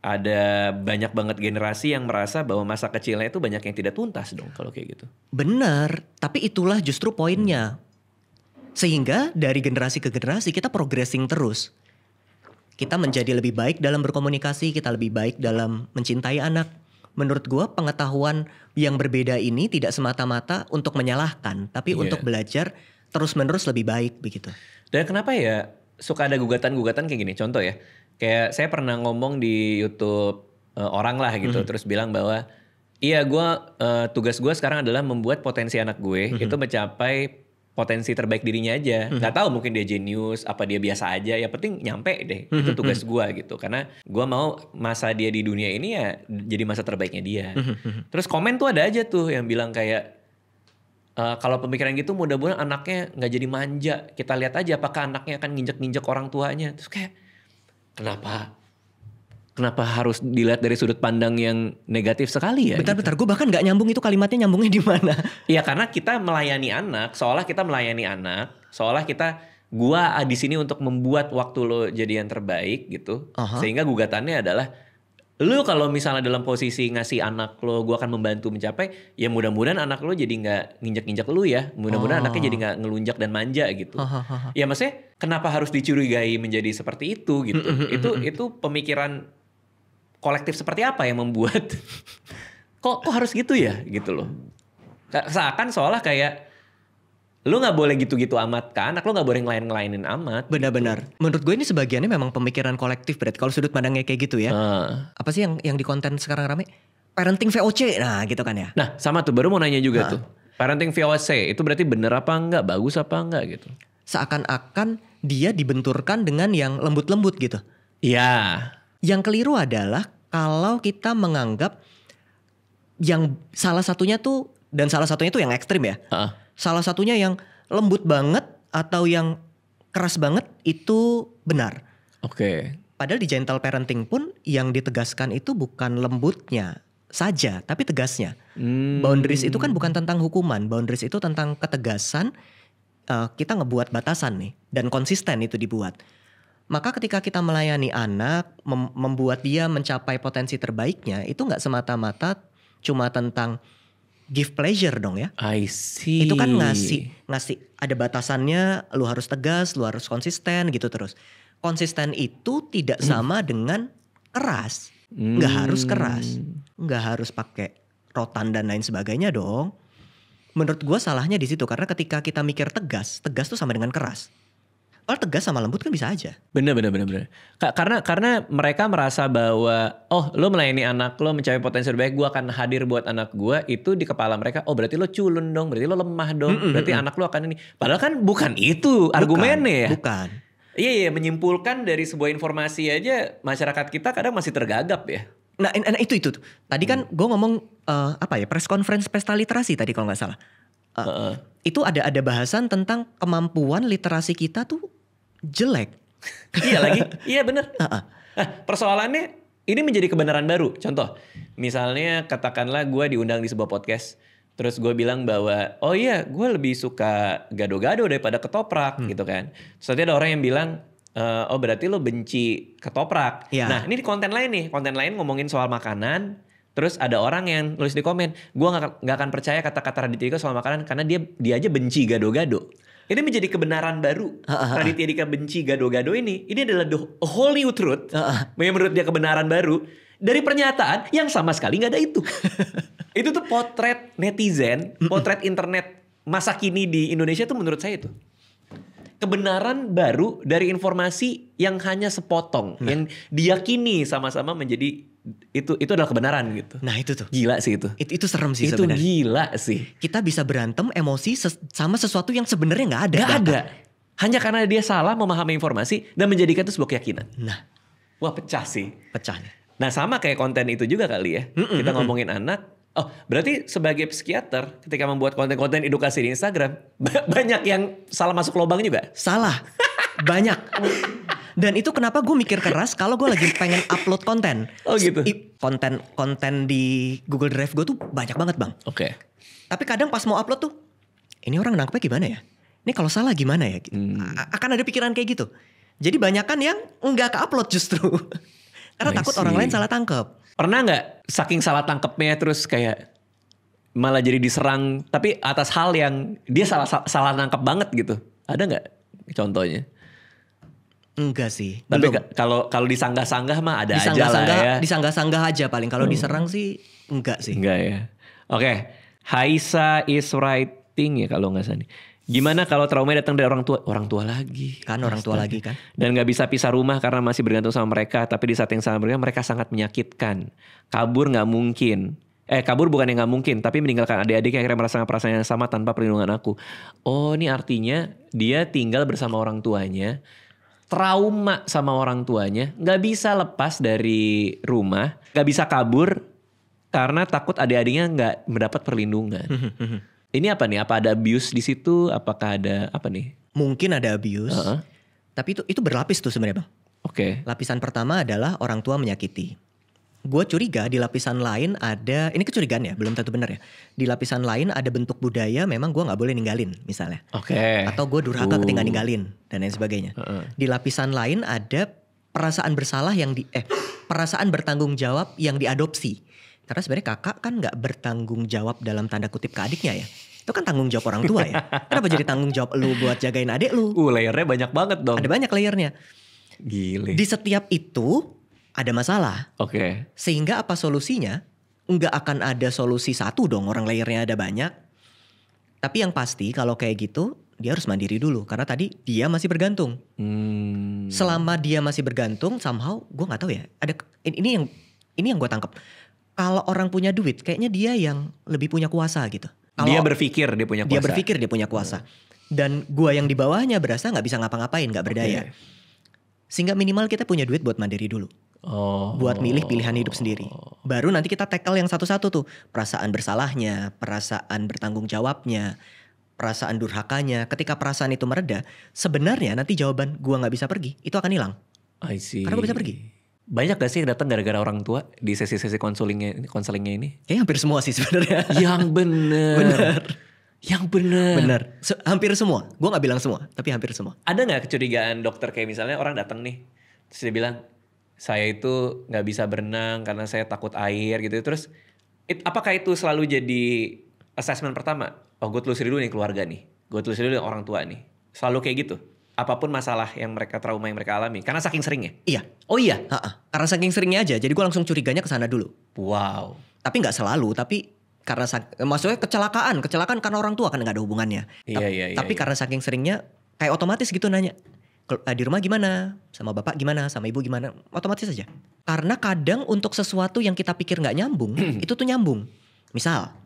ada banyak banget generasi yang merasa bahwa masa kecilnya itu banyak yang tidak tuntas dong kalau kayak gitu. Benar, tapi itulah justru poinnya. Sehingga dari generasi ke generasi kita progressing terus. Kita menjadi lebih baik dalam berkomunikasi, kita lebih baik dalam mencintai anak. Menurut gue pengetahuan yang berbeda ini tidak semata-mata untuk menyalahkan, tapi untuk belajar terus-menerus lebih baik begitu. Dan kenapa ya suka ada gugatan-gugatan kayak gini? Contoh ya, kayak saya pernah ngomong di YouTube orang lah gitu, terus bilang bahwa iya tugas gue sekarang adalah membuat potensi anak gue itu mencapai potensi terbaik dirinya aja. Gak tahu mungkin dia jenius, apa dia biasa aja. Ya penting nyampe deh. Itu tugas gue gitu. Karena gue mau masa dia di dunia ini ya jadi masa terbaiknya dia. Terus komen tuh ada aja tuh yang bilang kayak kalau pemikiran gitu mudah-mudahan anaknya gak jadi manja. Kita lihat aja apakah anaknya akan nginjek-nginjek orang tuanya. Terus kayak Kenapa harus dilihat dari sudut pandang yang negatif sekali ya? Bentar, gue bahkan nggak nyambung itu kalimatnya nyambungnya di mana? Iya karena kita melayani anak, seolah gua di sini untuk membuat waktu lo jadi yang terbaik gitu. Sehingga gugatannya adalah lu kalau misalnya dalam posisi ngasih anak lo, gua akan membantu mencapai, ya mudah-mudahan anak lo jadi nggak nginjak-nginjak lu ya, mudah-mudahan anaknya jadi nggak ngelunjak dan manja gitu. Ya maksudnya kenapa harus dicurigai menjadi seperti itu gitu? Itu pemikiran kolektif seperti apa yang membuat kok harus gitu ya gitu loh. Seakan seolah kayak lu nggak boleh gitu-gitu amat kan, anak lu nggak boleh ngelainin amat. Benar-benar. Menurut gue ini sebagiannya memang pemikiran kolektif berarti kalau sudut pandangnya kayak gitu ya. Apa sih yang di konten sekarang rame? Parenting VOC, nah gitu kan ya. Nah sama tuh baru mau nanya juga tuh. Parenting VOC itu berarti bener apa enggak, bagus apa enggak gitu. Seakan-akan dia dibenturkan dengan yang lembut-lembut gitu. Iya. Yang keliru adalah kalau kita menganggap yang salah satunya tuh, dan salah satunya tuh yang ekstrim ya. Salah satunya yang lembut banget atau yang keras banget itu benar. Oke. Padahal di gentle parenting pun yang ditegaskan itu bukan lembutnya saja, tapi tegasnya. Boundaries itu kan bukan tentang hukuman, boundaries itu tentang ketegasan. Kita ngebuat batasan nih dan konsisten itu dibuat. Maka ketika kita melayani anak, membuat dia mencapai potensi terbaiknya, itu gak semata-mata cuma tentang give pleasure dong ya. I see. Itu kan ngasih ada batasannya, lu harus tegas, lu harus konsisten gitu terus. Konsisten itu tidak sama dengan keras. Gak harus keras, gak harus pakai rotan dan lain sebagainya dong. Menurut gue salahnya di situ karena ketika kita mikir tegas tuh sama dengan keras. Kalau tegas sama lembut kan bisa aja. Bener. Karena mereka merasa bahwa lo melayani anak lo mencapai potensi terbaik, gue akan hadir buat anak gue, itu di kepala mereka, berarti lo culun dong, berarti lo lemah dong, berarti anak lo akan ini. Padahal kan bukan itu argumennya ya. Bukan. Iya, menyimpulkan dari sebuah informasi aja masyarakat kita kadang masih tergagap ya. Nah itu. Tadi kan gue ngomong press conference pesta literasi tadi kalau gak salah. Itu ada bahasan tentang kemampuan literasi kita tuh jelek. Iya lagi, iya bener. Nah, persoalannya ini menjadi kebenaran baru. Contoh, misalnya katakanlah gue diundang di sebuah podcast. Terus gue bilang bahwa, oh iya gue lebih suka gado-gado daripada ketoprak gitu kan. Terus nanti ada orang yang bilang, oh berarti lo benci ketoprak. Iya. Nah ini di konten lain nih, konten lain ngomongin soal makanan. Terus ada orang yang nulis di komen, gue gak akan percaya kata-kata Raditya Dika soal makanan karena dia aja benci gado-gado. Ini menjadi kebenaran baru. Raditya Dika benci gado-gado ini adalah the whole new truth. Yang menurut dia kebenaran baru. Dari pernyataan yang sama sekali gak ada itu. Itu tuh potret netizen, potret internet masa kini di Indonesia tuh menurut saya itu. Kebenaran baru dari informasi yang hanya sepotong. Yang diyakini sama-sama menjadi itu adalah kebenaran gitu. Nah itu tuh. Gila sih itu. Itu serem sih Itu sebenarnya. gila sih. Kita bisa berantem emosi sama sesuatu yang sebenarnya nggak ada. Gak ada. Hanya karena dia salah memahami informasi dan menjadikan itu sebuah keyakinan. Nah, Wah pecah sih. pecah. Nah sama kayak konten itu juga kali ya. Kita ngomongin anak. Oh berarti sebagai psikiater ketika membuat konten-konten edukasi di Instagram. Banyak yang salah masuk lubang juga. Salah. Banyak. Dan itu kenapa gue mikir keras kalau gue lagi pengen upload konten. Oh gitu. Konten di Google Drive gue tuh banyak banget bang. Oke. Tapi kadang pas mau upload tuh. Ini orang nangkepnya gimana ya? Ini kalau salah gimana ya? Akan ada pikiran kayak gitu. Jadi banyakan yang nggak ke-upload justru. Karena I takut see. orang lain salah tangkep. Pernah nggak saking salah tangkepnya terus kayak malah jadi diserang tapi atas hal yang dia salah nangkep banget gitu? Ada nggak contohnya? Enggak sih. Tapi Belum. kalau disanggah-sanggah mah ada aja lah ya. Disanggah-sanggah aja paling. Kalau diserang sih enggak sih. Enggak ya. Oke. Haisa is writing ya kalau nggak salah nih. Gimana kalau trauma datang dari orang tua? Orang tua lagi. Kan orang tua lagi kan. Dan gak bisa pisah rumah karena masih bergantung sama mereka. Tapi di saat yang sama mereka sangat menyakitkan. Kabur gak mungkin. Kabur bukan yang gak mungkin. Tapi meninggalkan adik-adik yang akhirnya merasakan perasaan yang sama tanpa perlindungan aku. Oh ini artinya dia tinggal bersama orang tuanya. Trauma sama orang tuanya. Gak bisa lepas dari rumah. Gak bisa kabur. Karena takut adik-adiknya gak mendapat perlindungan. Ini apa nih? Apa ada abuse di situ? Apakah ada apa nih? Mungkin ada abuse. Tapi itu berlapis tuh sebenarnya bang. Oke. Lapisan pertama adalah orang tua menyakiti. Gue curiga di lapisan lain ada, ini kecurigaan ya, belum tentu benar ya. Di lapisan lain ada bentuk budaya memang gue gak boleh ninggalin misalnya. Oke. Atau gue durhaka ketika ninggalin dan lain sebagainya. Di lapisan lain ada perasaan bersalah perasaan bertanggung jawab yang diadopsi. Karena sebenarnya kakak kan gak bertanggung jawab dalam tanda kutip ke adiknya ya. Itu kan tanggung jawab orang tua ya. Kenapa jadi tanggung jawab lu buat jagain adik lu? Layernya banyak banget dong. Ada banyak layernya. Gile. Di setiap itu ada masalah. Oke. Sehingga apa solusinya? Nggak akan ada solusi satu dong, orang layernya ada banyak. Tapi yang pasti kalau kayak gitu, dia harus mandiri dulu. Karena tadi dia masih bergantung. Selama dia masih bergantung, somehow gue gak tahu ya. Ini yang gue tangkap. Kalau orang punya duit, kayaknya dia yang lebih punya kuasa gitu. Dia berpikir dia punya kuasa. Dia berpikir dia punya kuasa. Dan gue yang di bawahnya berasa gak bisa ngapa-ngapain, gak berdaya. Sehingga minimal kita punya duit buat mandiri dulu. Buat milih pilihan hidup sendiri. Baru nanti kita tackle yang satu-satu tuh. Perasaan bersalahnya, perasaan bertanggung jawabnya, perasaan durhakanya. Ketika perasaan itu mereda, sebenarnya nanti jawaban gua gak bisa pergi, itu akan hilang. I see. Karena gua bisa pergi. Banyak gak sih yang datang gara-gara orang tua di sesi-sesi konselingnya ini? Kayaknya hampir semua sih sebenarnya. Yang bener. Yang bener. Bener. Hampir semua. Gue gak bilang semua, tapi hampir semua. Ada gak kecurigaan dokter kayak misalnya orang datang nih, terus dia bilang, saya itu gak bisa berenang karena saya takut air gitu. Terus apakah itu selalu jadi assessment pertama? Oh gue telusuri dulu nih keluarga nih. Gue telusuri dulu orang tua nih. Selalu kayak gitu? Apapun masalah yang mereka, trauma yang mereka alami. Karena saking seringnya? Iya. Oh iya? Karena saking seringnya aja. Jadi gue langsung curiganya ke sana dulu. Wow. Tapi gak selalu. Tapi karena maksudnya kecelakaan karena orang tua kan gak ada hubungannya. Iya. Tapi karena saking seringnya kayak otomatis gitu nanya. Di rumah gimana? Sama bapak gimana? Sama ibu gimana? Otomatis aja. Karena kadang untuk sesuatu yang kita pikir gak nyambung, itu tuh nyambung. Misal,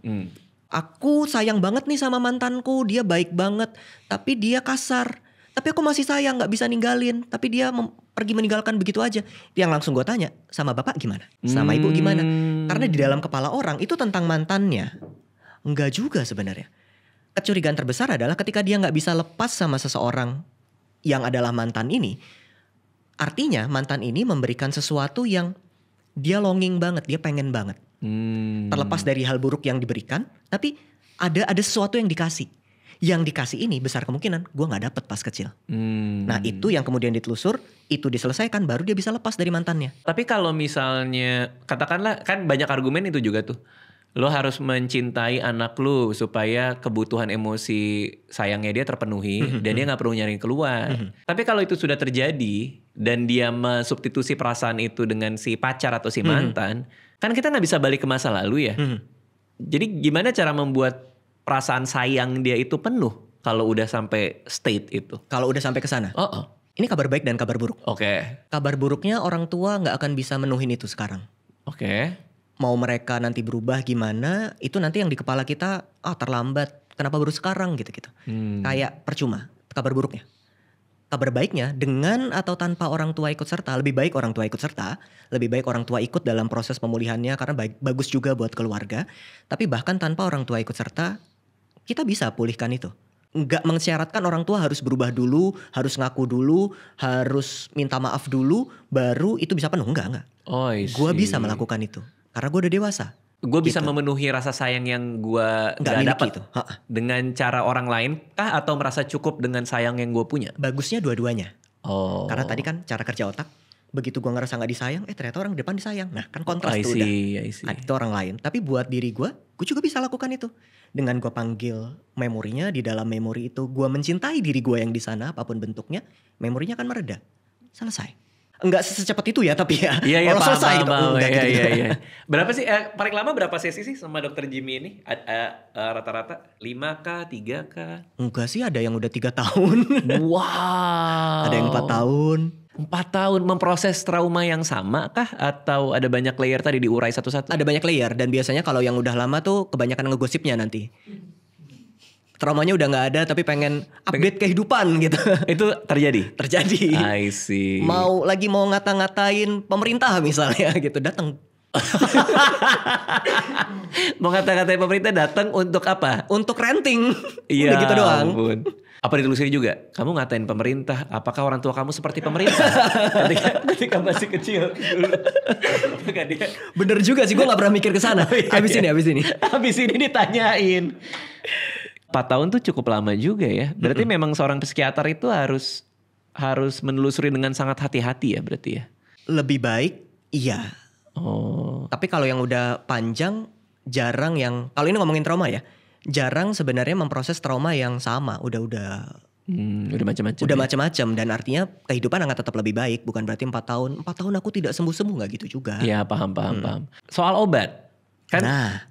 aku sayang banget nih sama mantanku, dia baik banget, tapi dia kasar. Tapi aku masih sayang, gak bisa ninggalin. Tapi dia pergi meninggalkan begitu aja. Yang langsung gue tanya, sama bapak gimana? Sama ibu gimana? Karena di dalam kepala orang itu tentang mantannya. Enggak juga sebenarnya. Kecurigaan terbesar adalah ketika dia gak bisa lepas sama seseorang yang adalah mantan ini. Artinya mantan ini memberikan sesuatu yang dia longing banget, dia pengen banget. Terlepas dari hal buruk yang diberikan, tapi Ada sesuatu yang dikasih. Yang dikasih ini besar kemungkinan gue gak dapet pas kecil. Nah itu yang kemudian ditelusur, itu diselesaikan, baru dia bisa lepas dari mantannya. Tapi kalau misalnya, katakanlah kan banyak argumen itu juga tuh. Lo harus mencintai anak lo supaya kebutuhan emosi sayangnya dia terpenuhi dan dia gak perlu nyari keluar. Tapi kalau itu sudah terjadi dan dia mensubstitusi perasaan itu dengan si pacar atau si mantan, kan kita gak bisa balik ke masa lalu ya. Jadi gimana cara membuat perasaan sayang dia itu penuh kalau udah sampai state itu? Kalau udah sampai ke sana. Ini kabar baik dan kabar buruk. Oke. Kabar buruknya orang tua nggak akan bisa menuhin itu sekarang. Oke. Mau mereka nanti berubah gimana, itu nanti yang di kepala kita, terlambat, kenapa baru sekarang gitu-gitu. Kayak percuma, kabar buruknya. Kabar baiknya, dengan atau tanpa orang tua ikut serta, lebih baik orang tua ikut serta, lebih baik orang tua ikut dalam proses pemulihannya karena bagus juga buat keluarga. Tapi bahkan tanpa orang tua ikut serta, kita bisa pulihkan itu. Nggak mensyaratkan orang tua harus berubah dulu, harus ngaku dulu, harus minta maaf dulu, baru itu bisa penuh. Enggak. Gue bisa melakukan itu, karena gue udah dewasa. Gue bisa memenuhi rasa sayang yang gue gak dapat itu. Dengan cara orang lain kah atau merasa cukup dengan sayang yang gue punya? Bagusnya dua-duanya. Karena tadi kan cara kerja otak, begitu gue ngerasa gak disayang, ternyata orang depan disayang. Nah kan kontras tuh udah. Nah, itu orang lain. Tapi buat diri gue juga bisa lakukan itu. Dengan gue panggil memorinya, di dalam memori itu gue mencintai diri gue yang di sana, apapun bentuknya, memorinya akan mereda. Selesai. Enggak secepat itu ya, tapi ya. Iya, kalau selesai gitu. Iya. Berapa sih, paling lama berapa sesi sih sama dokter Jimmy ini? Rata-rata 5 kah, 3 kah? Enggak sih, ada yang udah 3 tahun. Wow. Ada yang 4 tahun. 4 tahun memproses trauma yang sama kah? Atau ada banyak layer tadi diurai satu-satu? Ada banyak layer, dan biasanya kalau yang udah lama tuh kebanyakan ngegosipnya nanti. Traumanya udah gak ada tapi pengen update kehidupan gitu. Itu terjadi? Terjadi. I see. Mau ngata-ngatain pemerintah misalnya gitu, datang. Mau ngata-ngatain pemerintah datang untuk apa? Untuk renting. Iya. Udah gitu doang. Ampun. Apa ditelusuri juga? Kamu ngatain pemerintah, apakah orang tua kamu seperti pemerintah? ketika masih kecil dulu. Apakah dia... Bener juga sih, gue gak pernah mikir ke sana. Abis ini. Abis ini ditanyain. 4 tahun tuh cukup lama juga ya. Berarti memang seorang psikiater itu harus menelusuri dengan sangat hati-hati ya berarti ya? Lebih baik, iya. Tapi kalau yang udah panjang, jarang yang... Kalau ini ngomongin trauma ya, jarang sebenarnya memproses trauma yang sama. Udah macam-macam. Udah macam-macam, dan artinya kehidupan akan tetap lebih baik. Bukan berarti 4 tahun. 4 tahun aku tidak sembuh-sembuh, gak gitu juga. Iya, paham. Soal obat. Kan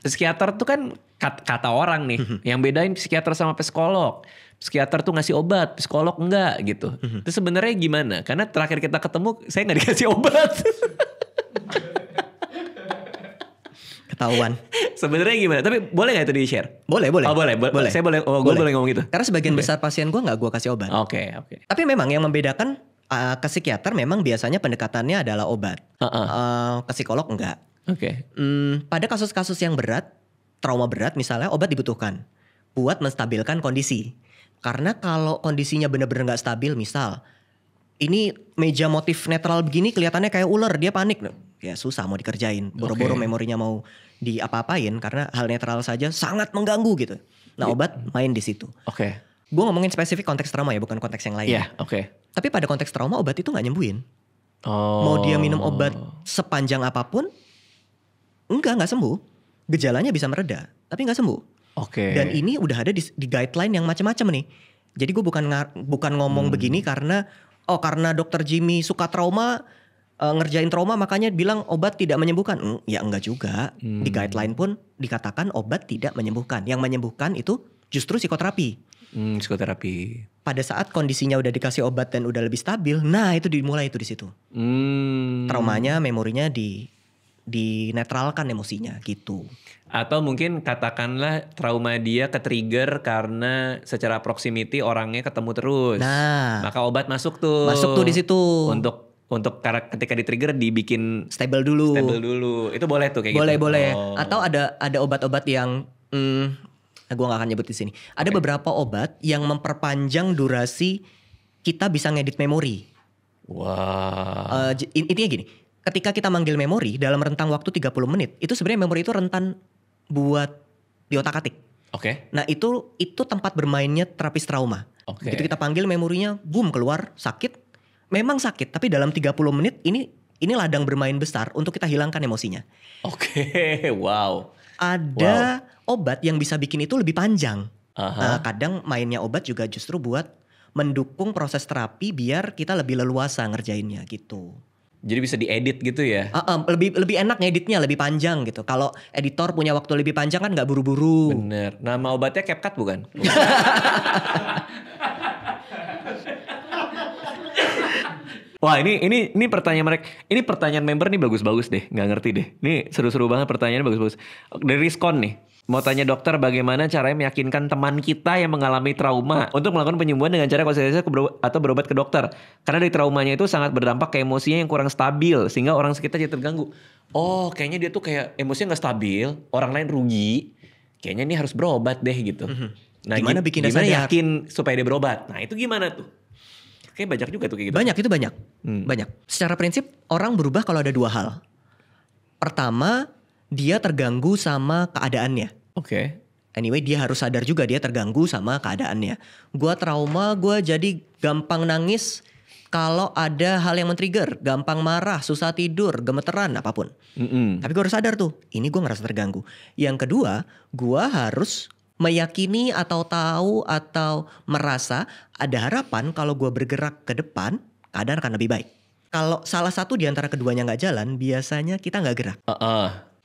psikiater tuh kan kata orang nih, yang bedain psikiater sama psikolog. Psikiater tuh ngasih obat, psikolog enggak gitu. Itu sebenarnya gimana? Karena terakhir kita ketemu saya nggak dikasih obat. Ketahuan. Sebenarnya gimana? Tapi boleh nggak itu di share? Boleh. Oh boleh. Saya boleh. Oh gue boleh ngomong gitu. Karena sebagian besar pasien gue nggak gue kasih obat. Oke. Tapi memang yang membedakan ke psikiater memang biasanya pendekatannya adalah obat. Ke psikolog enggak. Oke. Pada kasus-kasus yang berat, trauma berat misalnya, obat dibutuhkan buat menstabilkan kondisi. Karena kalau kondisinya benar-benar nggak stabil, misal ini meja motif netral begini kelihatannya kayak ular, dia panik, ya susah mau dikerjain. Boro-boro memorinya mau diapa-apain karena hal netral saja sangat mengganggu gitu. Nah obat main di situ. Oke. Gue ngomongin spesifik konteks trauma ya, bukan konteks yang lain. Iya, oke. Tapi pada konteks trauma obat itu nggak nyembuhin. Mau dia minum obat sepanjang apapun, nggak sembuh. Gejalanya bisa mereda, tapi nggak sembuh. Oke. Dan ini udah ada di guideline yang macam-macam nih. Jadi gue bukan ngomong begini karena dokter Jimmy suka trauma, ngerjain trauma makanya bilang obat tidak menyembuhkan. Ya enggak juga. Di guideline pun dikatakan obat tidak menyembuhkan. Yang menyembuhkan itu justru psikoterapi. Psikoterapi. Pada saat kondisinya udah dikasih obat dan udah lebih stabil, nah itu dimulai itu di situ. Traumanya, memorinya dinetralkan emosinya gitu. Atau mungkin katakanlah trauma dia ke-trigger karena secara proximity orangnya ketemu terus. Nah, maka obat masuk tuh di situ. Untuk ketika di-trigger dibikin stable dulu. Itu boleh tuh kayak boleh, gitu. Boleh. Atau ada obat-obat yang gue gak akan nyebut di sini. Ada beberapa obat yang memperpanjang durasi kita bisa ngedit memori. Wah. Intinya gini, ketika kita manggil memori dalam rentang waktu 30 menit, itu sebenarnya memori itu rentan buat diotak-atik. Oke. Nah itu tempat bermainnya terapis trauma. Oke. Begitu kita panggil memorinya, boom keluar, sakit. Memang sakit, tapi dalam 30 menit ini ladang bermain besar untuk kita hilangkan emosinya. Oke, wow. Ada obat yang bisa bikin itu lebih panjang. Aha. Nah, kadang mainnya obat juga justru buat mendukung proses terapi biar kita lebih leluasa ngerjainnya gitu. Jadi bisa diedit gitu ya? Lebih enak ngeditnya, lebih panjang gitu. Kalau editor punya waktu lebih panjang kan nggak buru-buru. Bener. Nama obatnya CapCut bukan? Wah ini pertanyaan mereka. Ini pertanyaan member nih bagus-bagus deh. Nggak ngerti deh. Ini seru-seru banget pertanyaannya bagus-bagus. Dari Rizkon nih. Mau tanya dokter bagaimana caranya meyakinkan teman kita yang mengalami trauma untuk melakukan penyembuhan dengan cara konsultasi atau berobat ke dokter. Karena dari traumanya itu sangat berdampak ke emosinya yang kurang stabil sehingga orang sekitar jadi terganggu. Oh kayaknya dia tuh kayak emosinya nggak stabil, orang lain rugi. Kayaknya ini harus berobat deh gitu. Nah Gimana bikin dia gimana sadar? yakin supaya dia berobat? Nah itu gimana tuh? Kayak banyak juga tuh kayak gitu. Banyak. Secara prinsip orang berubah kalau ada dua hal. Pertama, dia terganggu sama keadaannya. Oke. Anyway, dia harus sadar juga dia terganggu sama keadaannya. Gua trauma, gua jadi gampang nangis kalau ada hal yang men-trigger, gampang marah, susah tidur, gemeteran, apapun. Tapi gua harus sadar tuh, ini gua ngerasa terganggu. Yang kedua, gua harus meyakini atau tahu atau merasa ada harapan kalau gua bergerak ke depan, keadaan akan lebih baik. Kalau salah satu di antara keduanya nggak jalan, biasanya kita nggak gerak.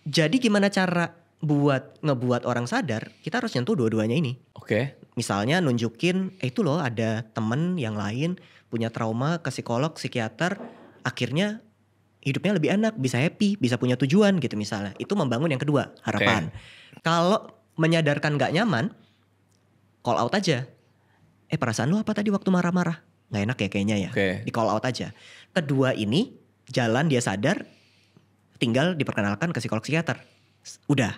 Jadi gimana cara ngebuat orang sadar? Kita harus nyentuh dua-duanya ini. Oke. Misalnya nunjukin, itu loh ada temen yang lain punya trauma ke psikolog, psikiater, akhirnya hidupnya lebih enak, bisa happy, bisa punya tujuan gitu misalnya. Itu membangun yang kedua, harapan. Kalau menyadarkan gak nyaman, call out aja. Perasaan lu apa tadi waktu marah-marah? Gak enak ya kayaknya ya. Di call out aja. Kedua ini, jalan dia sadar, tinggal diperkenalkan ke psikolog psikiater. Udah.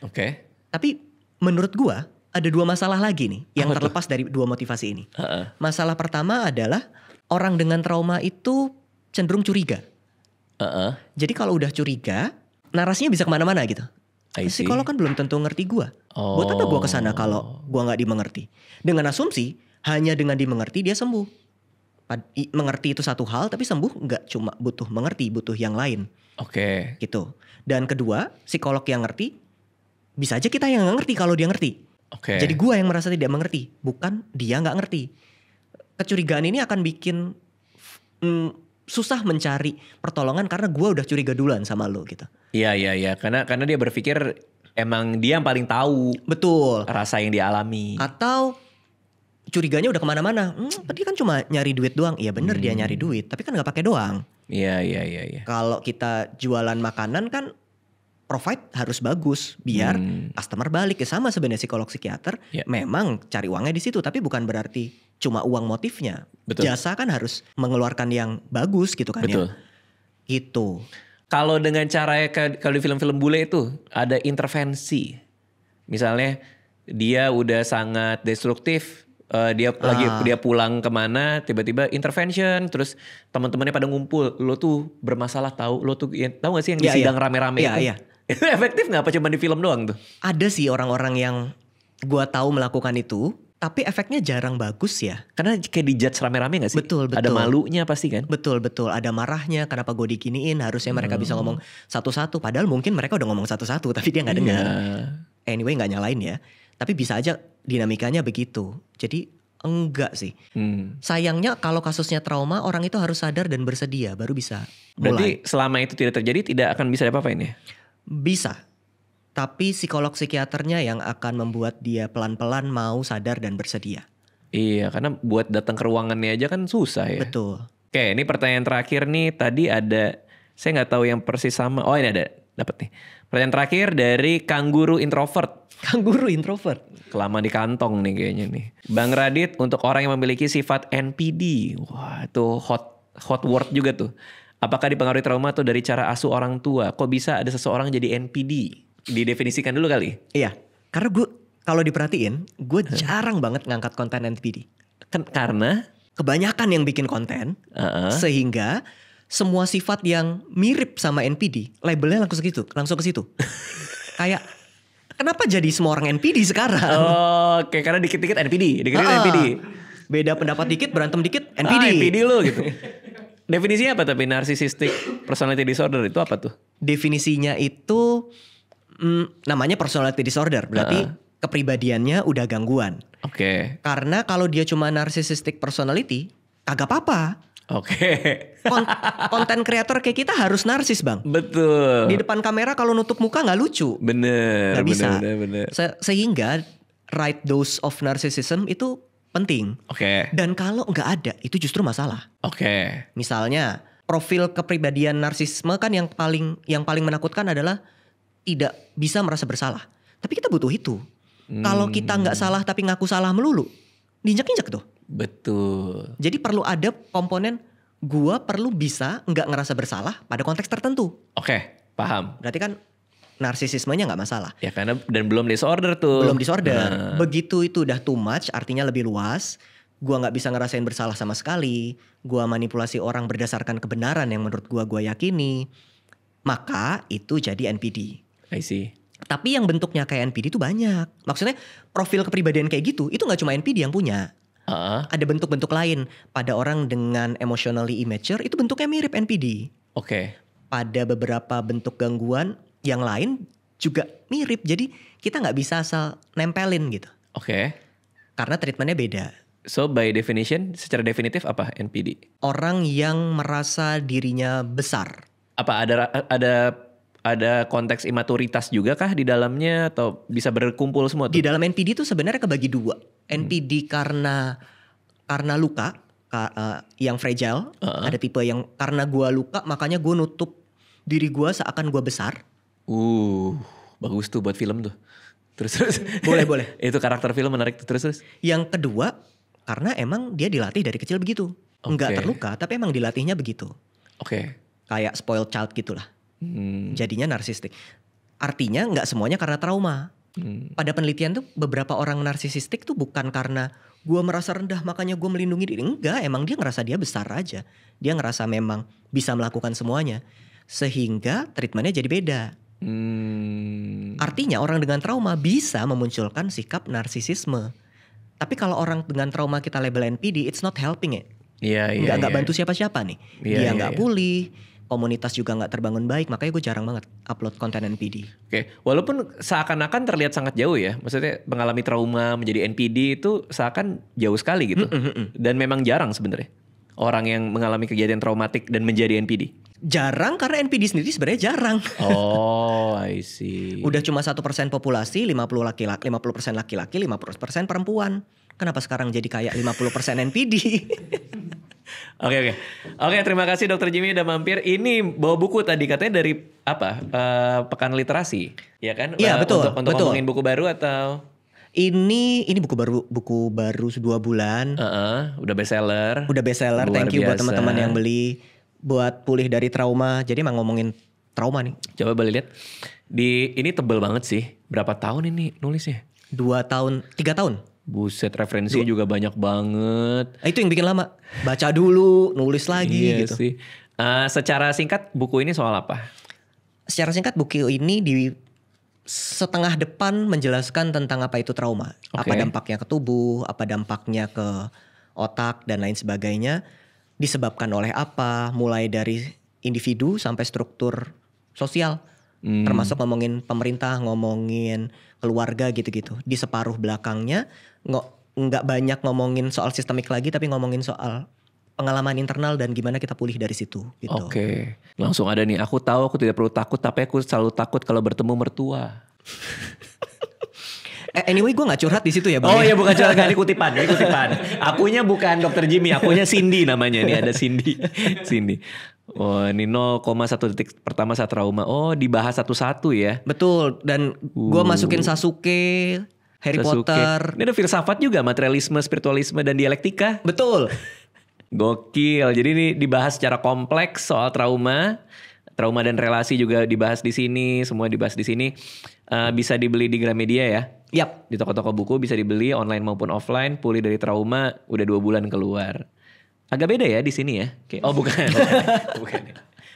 Oke. Tapi menurut gua ada dua masalah lagi nih yang Apa tuh? terlepas dari dua motivasi ini. Masalah pertama adalah orang dengan trauma itu cenderung curiga. Jadi kalau udah curiga, narasinya bisa kemana-mana gitu. I see. Psikolog kan belum tentu ngerti gua. Buat apa gua kesana kalau gua nggak dimengerti? Dengan asumsi hanya dengan dimengerti dia sembuh. Mengerti itu satu hal, tapi sembuh nggak cuma butuh mengerti, butuh yang lain. Oke. Gitu. Dan kedua, psikolog yang ngerti, bisa aja kita yang nggak ngerti kalau dia ngerti. Oke. Jadi gua yang merasa tidak mengerti, bukan dia nggak ngerti. Kecurigaan ini akan bikin susah mencari pertolongan karena gua udah curiga duluan sama lo gitu. Iya. Karena dia berpikir emang dia yang paling tahu. Betul. Rasa yang dia alami. Atau curiganya udah kemana-mana. Tadi kan cuma nyari duit doang. Iya bener dia nyari duit, tapi kan nggak pakai doang. Iya. Kalau kita jualan makanan kan provide harus bagus biar customer balik. Ya sama sebenarnya psikolog psikiater memang cari uangnya di situ, tapi bukan berarti cuma uang motifnya. Betul. Jasa kan harus mengeluarkan yang bagus gitu kan. Betul. Ya. Gitu. Kalau dengan cara kalau di film-film bule itu ada intervensi. Misalnya dia udah sangat destruktif. Dia pulang kemana tiba-tiba intervention, terus teman-temannya pada ngumpul, lo tuh bermasalah tahu, lo tuh tahu gak sih yang di sidang rame-rame itu? Iya. Itu efektif nggak? Apa cuma di film doang tuh? Ada sih orang-orang yang gua tahu melakukan itu, tapi efeknya jarang bagus ya. Karena kayak dijudge rame-rame gak sih? Betul. Ada malunya pasti kan? Betul. Ada marahnya, kenapa gue diginiin, harusnya mereka bisa ngomong satu-satu. Padahal mungkin mereka udah ngomong satu-satu, tapi dia gak dengar. Anyway gak nyalain ya. Tapi bisa aja dinamikanya begitu. Jadi enggak sih. Sayangnya kalau kasusnya trauma, orang itu harus sadar dan bersedia, baru bisa Berarti mulai. selama itu tidak terjadi tidak akan bisa apa-apain ya? Bisa. Tapi psikolog psikiaternya yang akan membuat dia pelan-pelan mau sadar dan bersedia. Iya, karena buat datang ke ruangannya aja kan susah ya. Betul. Oke, ini pertanyaan terakhir nih. Tadi ada, saya nggak tahu yang persis sama. Oh ini ada, dapat nih. Pertanyaan terakhir dari Kangguru Introvert. Kangguru introvert. Kelamaan di kantong nih kayaknya nih. Bang Radit, untuk orang yang memiliki sifat NPD. Wah itu hot word juga tuh. Apakah dipengaruhi trauma atau dari cara asuh orang tua? Kok bisa ada seseorang jadi NPD? Didefinisikan dulu kali. Iya, karena gue kalau diperhatiin, gue jarang banget ngangkat konten NPD. Karena? Kebanyakan yang bikin konten, sehingga semua sifat yang mirip sama NPD, labelnya langsung ke situ. Kayak Kenapa jadi semua orang NPD sekarang? Oke, karena dikit-dikit NPD, dikit-dikit NPD. Beda pendapat dikit, berantem dikit, NPD. NPD lo gitu. Definisinya apa tapi narcissistic personality disorder itu apa tuh? Definisinya itu namanya personality disorder. Berarti kepribadiannya udah gangguan. Oke. Karena kalau dia cuma narcissistic personality, kagak apa-apa. Oke. Konten kreator kayak kita harus narsis, Bang. Betul. Di depan kamera kalau nutup muka nggak lucu. Bener. Nggak bisa. Bener. Sehingga right dose of narcissism itu penting. Oke. Dan kalau nggak ada, itu justru masalah. Oke. Misalnya, profil kepribadian narsisme kan yang paling menakutkan adalah tidak bisa merasa bersalah. Tapi kita butuh itu. Kalau kita nggak salah tapi ngaku salah melulu, diinjak-injak tuh. Betul. Jadi perlu ada komponen gua perlu bisa nggak ngerasa bersalah pada konteks tertentu. Oke, paham. Berarti kan narsisismenya nggak masalah. Ya karena dan belum disorder tuh. Belum disorder. Begitu itu udah too much, artinya lebih luas. Gua nggak bisa ngerasain bersalah sama sekali. Gua manipulasi orang berdasarkan kebenaran yang menurut gua yakini. Maka itu jadi NPD. I see. Tapi yang bentuknya kayak NPD itu banyak. Maksudnya profil kepribadian kayak gitu, itu nggak cuma NPD yang punya. Ada bentuk-bentuk lain. Pada orang dengan emotionally immature itu bentuknya mirip NPD. Oke. Pada beberapa bentuk gangguan yang lain juga mirip. Jadi kita nggak bisa asal nempelin gitu. Oke. Karena treatmentnya beda. So by definition, secara definitif apa NPD? Orang yang merasa dirinya besar. Apa ada konteks imaturitas juga kah di dalamnya atau bisa berkumpul semua tuh? Di dalam NPD itu sebenarnya kebagi dua. NPD karena luka yang fragile. Ada tipe yang karena gua luka makanya gua nutup diri gua seakan gua besar. Bagus tuh buat film tuh. Terus. Boleh. Itu karakter film menarik tuh terus. Yang kedua karena emang dia dilatih dari kecil begitu. Enggak terluka tapi emang dilatihnya begitu. Oke. Kayak spoiled child gitulah. Jadinya narsistik. Artinya nggak semuanya karena trauma. Pada penelitian tuh beberapa orang narsisistik tuh bukan karena gue merasa rendah makanya gue melindungi diri. Enggak, emang dia ngerasa dia besar aja. Dia ngerasa memang bisa melakukan semuanya. Sehingga treatmentnya jadi beda. Artinya orang dengan trauma bisa memunculkan sikap narsisisme. Tapi kalau orang dengan trauma kita label NPD, it's not helping it. Nggak bantu siapa-siapa nih. Dia nggak pulih. Komunitas juga nggak terbangun baik, makanya gue jarang banget upload konten NPD. Oke, walaupun seakan-akan terlihat sangat jauh ya, maksudnya mengalami trauma menjadi NPD itu seakan jauh sekali gitu, dan memang jarang sebenarnya orang yang mengalami kejadian traumatik dan menjadi NPD. Jarang karena NPD sendiri sebenarnya jarang. Oh, I see. Udah cuma 1% populasi, 50% laki-laki, 50% perempuan. Kenapa sekarang jadi kayak 50% NPD? Oke, terima kasih Dr. Jimmy udah mampir. Ini bawa buku tadi katanya dari apa? Pekan Literasi, ya kan? Iya, betul. Untuk ngomongin buku baru atau? Ini buku baru 2 bulan. Udah bestseller. Thank you buat teman-teman yang beli buat pulih dari trauma. Jadi emang ngomongin trauma nih. Coba boleh lihat. Ini tebel banget sih. Berapa tahun ini nulisnya? 2 tahun, 3 tahun. Buset, referensinya juga banyak banget. Itu yang bikin lama. Baca dulu, nulis lagi gitu. Sih. Secara singkat buku ini soal apa? Secara singkat buku ini di setengah depan menjelaskan tentang apa itu trauma. Apa dampaknya ke tubuh, apa dampaknya ke otak dan lain sebagainya. Disebabkan oleh apa, mulai dari individu sampai struktur sosial. Termasuk ngomongin pemerintah, ngomongin keluarga gitu-gitu. Di separuh belakangnya nggak banyak ngomongin soal sistemik lagi, tapi ngomongin soal pengalaman internal dan gimana kita pulih dari situ. Gitu. Oke, langsung ada nih. Aku tahu aku tidak perlu takut, tapi aku selalu takut kalau bertemu mertua. Anyway, gue gak curhat di situ ya, Bang. Oh iya, bukan curhat, ini kutipan. Akunya bukan Dr. Jimmy, akunya Cindy namanya. Ini ada Cindy. Oh, ini 0,1 detik pertama saat trauma. Oh, dibahas satu-satu ya. Betul, dan gue masukin Sasuke, Harry Potter. Ini ada filsafat juga, materialisme, spiritualisme, dan dialektika. Betul. Gokil. Jadi ini dibahas secara kompleks soal trauma dan relasi juga dibahas di sini, semua dibahas di sini. Bisa dibeli di Gramedia ya. Yap. Di toko-toko buku bisa dibeli online maupun offline. Pulih dari trauma udah 2 bulan keluar. Agak beda ya di sini ya. Oh bukan.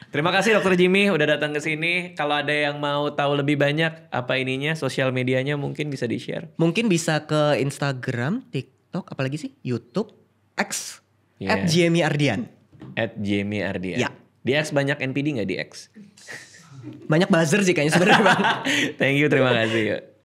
Terima kasih Dokter Jimmy udah datang ke sini. Kalau ada yang mau tahu lebih banyak apa ininya, sosial medianya mungkin bisa di-share. Mungkin bisa ke Instagram, TikTok, apalagi sih? YouTube, X, Yeah. @JMI_Ardian. @JMI_Ardian. Ya. Di X banyak NPD nggak di X? Banyak buzzer sih kayaknya sebenarnya Bang. Thank you, terima kasih.